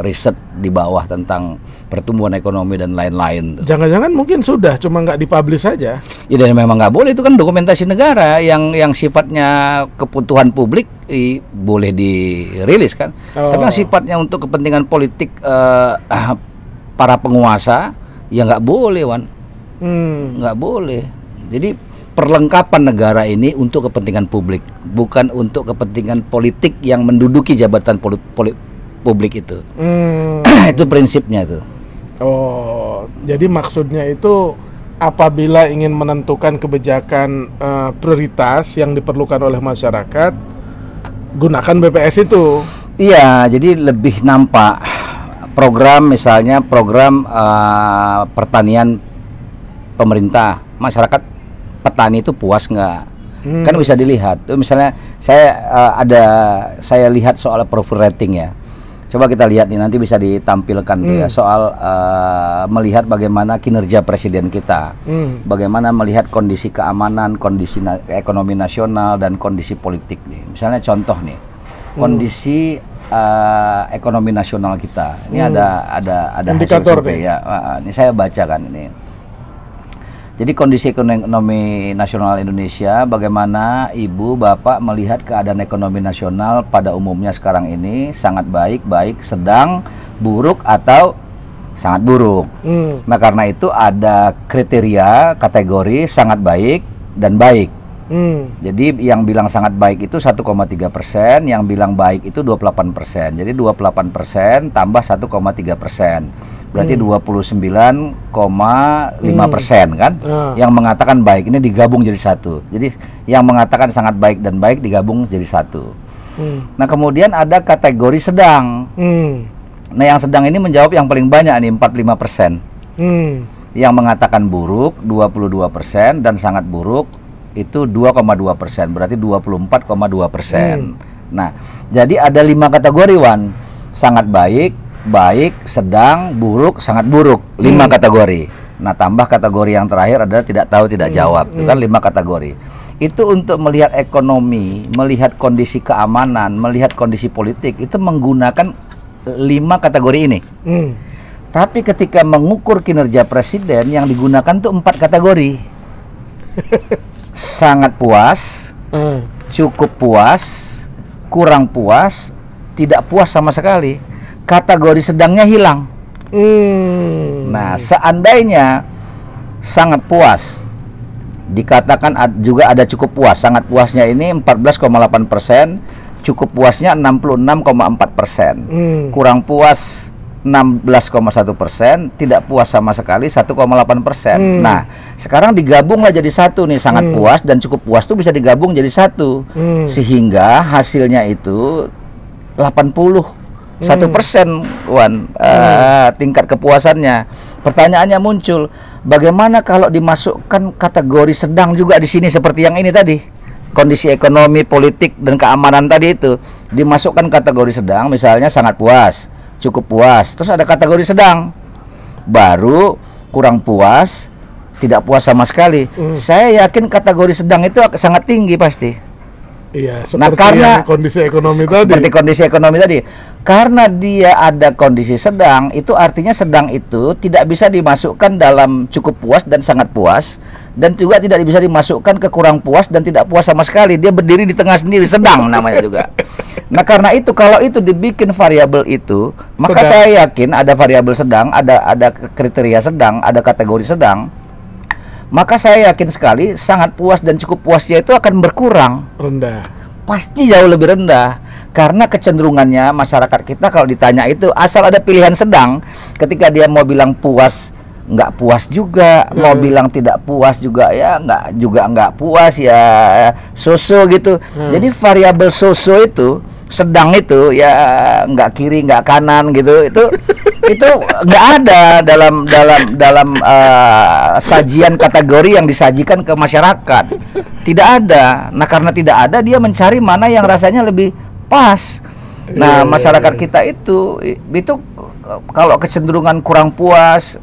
riset di bawah tentang pertumbuhan ekonomi dan lain-lain. Jangan-jangan mungkin sudah cuma nggak dipublish saja. Ya dan memang nggak boleh, itu kan dokumentasi negara yang sifatnya kebutuhan publik boleh dirilis kan. Tapi yang sifatnya untuk kepentingan politik para penguasa ya nggak boleh, Wan. Nggak boleh. Jadi perlengkapan negara ini untuk kepentingan publik, bukan untuk kepentingan politik yang menduduki jabatan publik itu. Itu prinsipnya itu. Oh, jadi maksudnya itu apabila ingin menentukan kebijakan prioritas yang diperlukan oleh masyarakat, gunakan BPS itu. Iya, jadi lebih nampak program, misalnya program pertanian pemerintah, masyarakat petani itu puas nggak? Kan bisa dilihat. Tuh misalnya saya lihat soal approval rating ya. Coba kita lihat nih, nanti bisa ditampilkan tuh ya soal melihat bagaimana kinerja presiden kita, bagaimana melihat kondisi keamanan, kondisi ekonomi nasional dan kondisi politik nih. Misalnya contoh nih, kondisi ekonomi nasional kita. Ini ada indikator survei ya. Ini saya baca kan ini. Jadi kondisi ekonomi nasional Indonesia, bagaimana Ibu, Bapak melihat keadaan ekonomi nasional pada umumnya sekarang ini, sangat baik, sedang, buruk, atau sangat buruk. Nah karena itu ada kriteria, kategori sangat baik dan baik. Jadi yang bilang sangat baik itu 1,3%, yang bilang baik itu 28%. Jadi 28% tambah 1,3%. Berarti 29,5% kan? Yang mengatakan baik ini digabung jadi satu. Jadi yang mengatakan sangat baik dan baik digabung jadi satu. Nah kemudian ada kategori sedang. Nah yang sedang ini menjawab yang paling banyak nih, 45%. Yang mengatakan buruk 22% dan sangat buruk itu 2,2%. Berarti 24,2%. Nah jadi ada 5 kategori, Wan. Sangat baik, baik, sedang, buruk, sangat buruk, 5 kategori. Nah tambah kategori yang terakhir adalah tidak tahu, tidak jawab. Itu kan 5 kategori. Itu untuk melihat ekonomi, melihat kondisi keamanan, melihat kondisi politik, itu menggunakan 5 kategori ini. Tapi ketika mengukur kinerja presiden, yang digunakan tuh 4 kategori. Sangat puas, cukup puas, kurang puas, tidak puas sama sekali. Kategori sedangnya hilang. Nah, seandainya sangat puas, dikatakan juga ada cukup puas. Sangat puasnya ini 14,8%, cukup puasnya 66,4%, kurang puas 16,1%, tidak puas sama sekali 1,8%. Nah, sekarang digabunglah jadi satu nih, sangat puas dan cukup puas tuh bisa digabung jadi satu, sehingga hasilnya itu 81%, Wan, tingkat kepuasannya. Pertanyaannya muncul, bagaimana kalau dimasukkan kategori sedang juga di sini seperti yang ini tadi? kondisi ekonomi, politik dan keamanan tadi itu dimasukkan kategori sedang, misalnya sangat puas, cukup puas, terus ada kategori sedang, baru kurang puas, tidak puas sama sekali. Saya yakin kategori sedang itu sangat tinggi pasti. Iya, Nah, seperti karena yang kondisi ekonomi tadi. seperti kondisi ekonomi tadi, karena dia ada kondisi sedang, itu artinya sedang itu tidak bisa dimasukkan dalam cukup puas dan sangat puas, dan juga tidak bisa dimasukkan ke kurang puas dan tidak puas sama sekali. Dia berdiri di tengah sendiri, sedang namanya juga. Nah, karena itu kalau itu dibikin variabel itu, maka Sedang. saya yakin ada variabel sedang, ada kriteria sedang, ada kategori sedang. Maka saya yakin sekali sangat puas dan cukup puasnya itu akan berkurang. Rendah. Pasti jauh lebih rendah, karena kecenderungannya masyarakat kita kalau ditanya itu asal ada pilihan sedang, ketika dia mau bilang puas nggak puas juga, mau bilang tidak puas juga ya nggak puas ya, so-so gitu. Jadi variabel so-so itu, sedang itu ya nggak kiri nggak kanan gitu, itu nggak ada dalam sajian kategori yang disajikan ke masyarakat. Tidak ada. Nah, karena tidak ada, dia mencari mana yang rasanya lebih pas. Nah, masyarakat kita itu kalau kecenderungan kurang puas,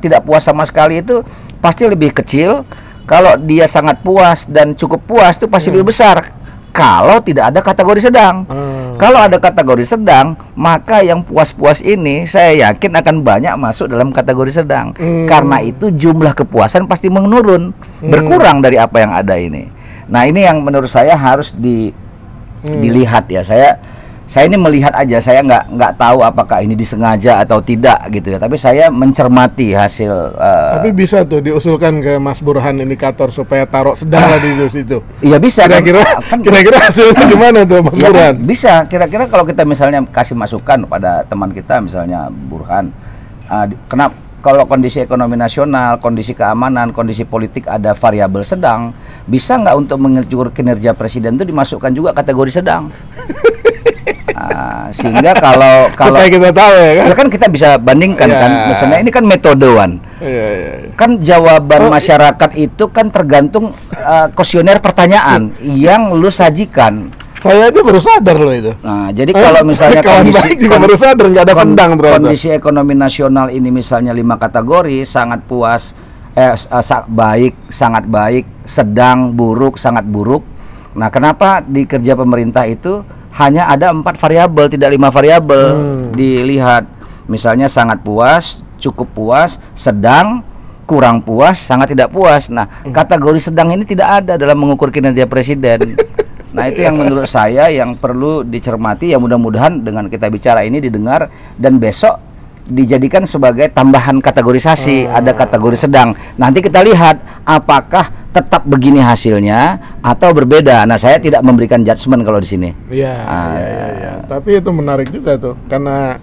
tidak puas sama sekali itu pasti lebih kecil. Kalau dia sangat puas dan cukup puas itu pasti lebih besar. Kalau tidak ada kategori sedang. Kalau ada kategori sedang, maka yang puas-puas ini saya yakin akan banyak masuk dalam kategori sedang. Karena itu jumlah kepuasan pasti menurun, berkurang dari apa yang ada ini. Nah, ini yang menurut saya harus dilihat ya. Saya ini melihat aja, saya nggak tahu apakah ini disengaja atau tidak gitu ya. Tapi saya mencermati hasil. Tapi bisa tuh diusulkan ke Mas Burhan indikator supaya taruh sedang lah di situ. Iya bisa. Kira-kira hasilnya gimana tuh Mas Burhan? Bisa. Kira-kira kalau kita misalnya kasih masukan pada teman kita, misalnya Burhan, kenapa kalau kondisi ekonomi nasional, kondisi keamanan, kondisi politik ada variabel sedang, bisa nggak untuk mengukur kinerja presiden itu dimasukkan juga kategori sedang? Sehingga kalau supaya kita tahu ya kan kita bisa bandingkan kan, misalnya ini kan metodewan, kan jawaban masyarakat itu kan tergantung kuesioner pertanyaan yang lu sajikan. Saya aja baru sadar loh itu. Nah, jadi kalau misalnya kondisi juga baru sadar nggak ada sedang ternyata. Kondisi ekonomi nasional ini misalnya 5 kategori, sangat puas, baik, sangat baik, sedang, buruk, sangat buruk. Nah, kenapa di kerja pemerintah itu hanya ada 4 variabel, tidak 5 variabel dilihat. Misalnya sangat puas, cukup puas, sedang, kurang puas, sangat tidak puas. Nah, kategori sedang ini tidak ada dalam mengukur kinerja presiden. Nah, itu yang menurut saya yang perlu dicermati. Ya, mudah-mudahan dengan kita bicara ini didengar dan besok dijadikan sebagai tambahan kategorisasi. Ada kategori sedang. Nanti kita lihat apakah tetap begini hasilnya atau berbeda. Nah, saya tidak memberikan judgement kalau di sini. Iya. Tapi itu menarik juga tuh, karena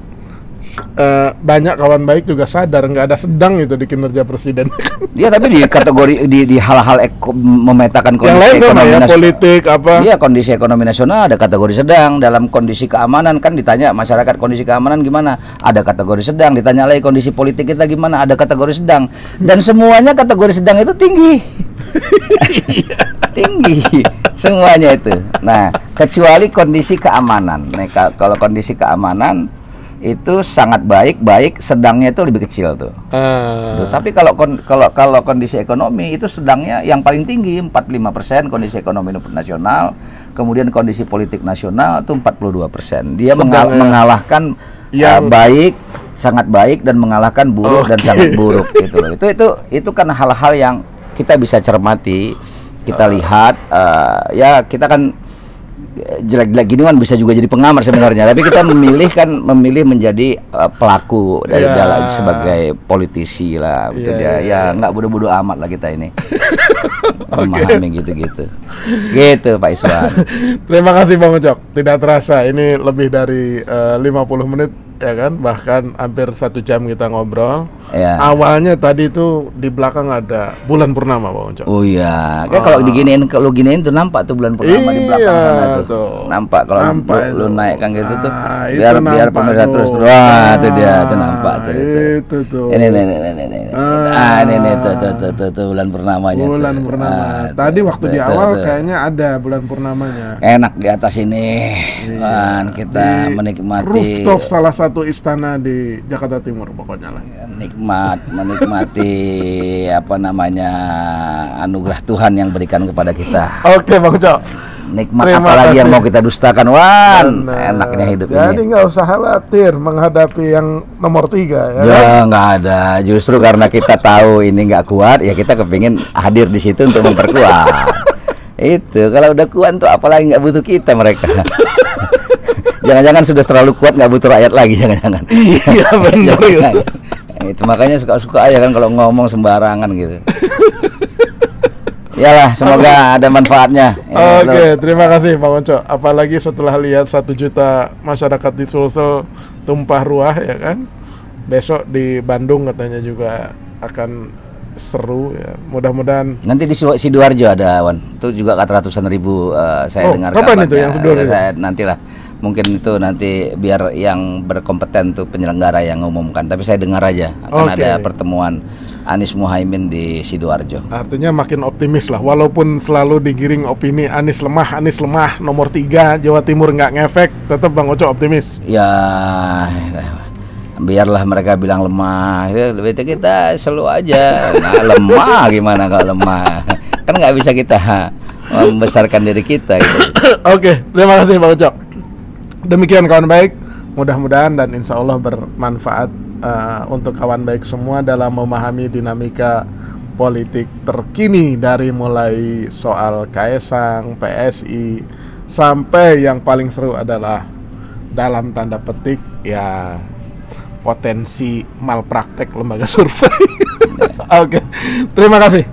banyak kawan baik juga sadar nggak ada sedang itu di kinerja presiden. Iya, tapi di kategori di hal-hal memetakan kondisi yang lain ekonomi ya, politik apa? Iya, kondisi ekonomi nasional ada kategori sedang. Dalam kondisi keamanan kan ditanya masyarakat kondisi keamanan gimana, ada kategori sedang. Ditanya lagi kondisi politik kita gimana, ada kategori sedang. Dan semuanya kategori sedang itu tinggi. Tinggi semuanya itu. Nah, kecuali kondisi keamanan. Nah, kalau kondisi keamanan itu sangat baik, sedangnya itu lebih kecil tuh. Tapi kalau kondisi ekonomi itu sedangnya yang paling tinggi 45% kondisi ekonomi nasional, kemudian kondisi politik nasional itu 42%. Dia mengalahkan baik, sangat baik dan mengalahkan buruk dan sangat buruk gitu loh. Itu kan hal-hal yang kita bisa cermati, kita lihat ya kita kan jelek-jelek gini kan bisa juga jadi pengamat sebenarnya, tapi kita memilih menjadi pelaku dari dalam sebagai politisi lah, gitu dia. Ya nggak bodoh-bodoh amat lah kita ini. Memahami gitu-gitu. Gitu Pak Iswan. Terima kasih Bang Ucok. Tidak terasa ini lebih dari 50 menit ya kan, bahkan hampir 1 jam kita ngobrol. Ya. Awalnya tadi itu di belakang ada bulan purnama, Bang Ucok. Oh iya, kayak kalau diginiin, kalau giniin tuh nampak tuh bulan purnama di belakang sana tuh. Nampak kalau lu naikkan gitu tuh, biar pemirsa terus wah itu dia tuh nampak tuh. Itu tuh. Ini. Ini tuh bulan purnamanya. Bulan purnama. Tadi waktu di awal kayaknya ada bulan purnamanya. Enak di atas ini, kan kita menikmati rooftop salah satu istana di Jakarta Timur pokoknya lah. Menikmati apa namanya anugerah Tuhan yang berikan kepada kita. Oke, Bang Ucok. Nikmat apalagi yang mau kita dustakan, Wan. Enaknya hidup ini. Jadi nggak usah khawatir menghadapi yang nomor 3 ya. Ya nggak ada. Justru karena kita tahu ini nggak kuat, ya kita kepingin hadir di situ untuk memperkuat. Itu kalau udah kuat tuh apalagi nggak butuh kita mereka. Jangan-jangan sudah terlalu kuat nggak butuh rakyat lagi, jangan-jangan. Iya benar. Itu makanya suka-suka aja kan kalau ngomong sembarangan gitu. Iyalah, semoga ada manfaatnya. Ya, Oke, terima kasih Bang Ucok. Apalagi setelah lihat 1 juta masyarakat di Sulsel tumpah ruah ya kan. Besok di Bandung katanya juga akan seru ya. Mudah-mudahan. Nanti di Sidoarjo ada, Wan. Itu juga ratusan ribu saya dengar kapan itu yang Sidoarjo? Saya nantilah. Mungkin itu nanti biar yang berkompeten tuh penyelenggara yang ngumumkan. Tapi saya dengar aja akan ada pertemuan Anies Muhaimin di Sidoarjo. Artinya makin optimis lah. Walaupun selalu digiring opini Anies lemah, nomor 3, Jawa Timur nggak ngefek, tetap Bang Ucok optimis. Ya, biarlah mereka bilang lemah. Kita selalu aja. Nah, lemah gimana kalau lemah? Kan nggak bisa kita membesarkan diri kita. Gitu. Oke, terima kasih Bang Ucok. Demikian kawan baik, mudah-mudahan dan insya Allah bermanfaat untuk kawan baik semua dalam memahami dinamika politik terkini dari mulai soal Kaesang, PSI, sampai yang paling seru adalah dalam tanda petik ya potensi malpraktek lembaga survei. Oke, terima kasih.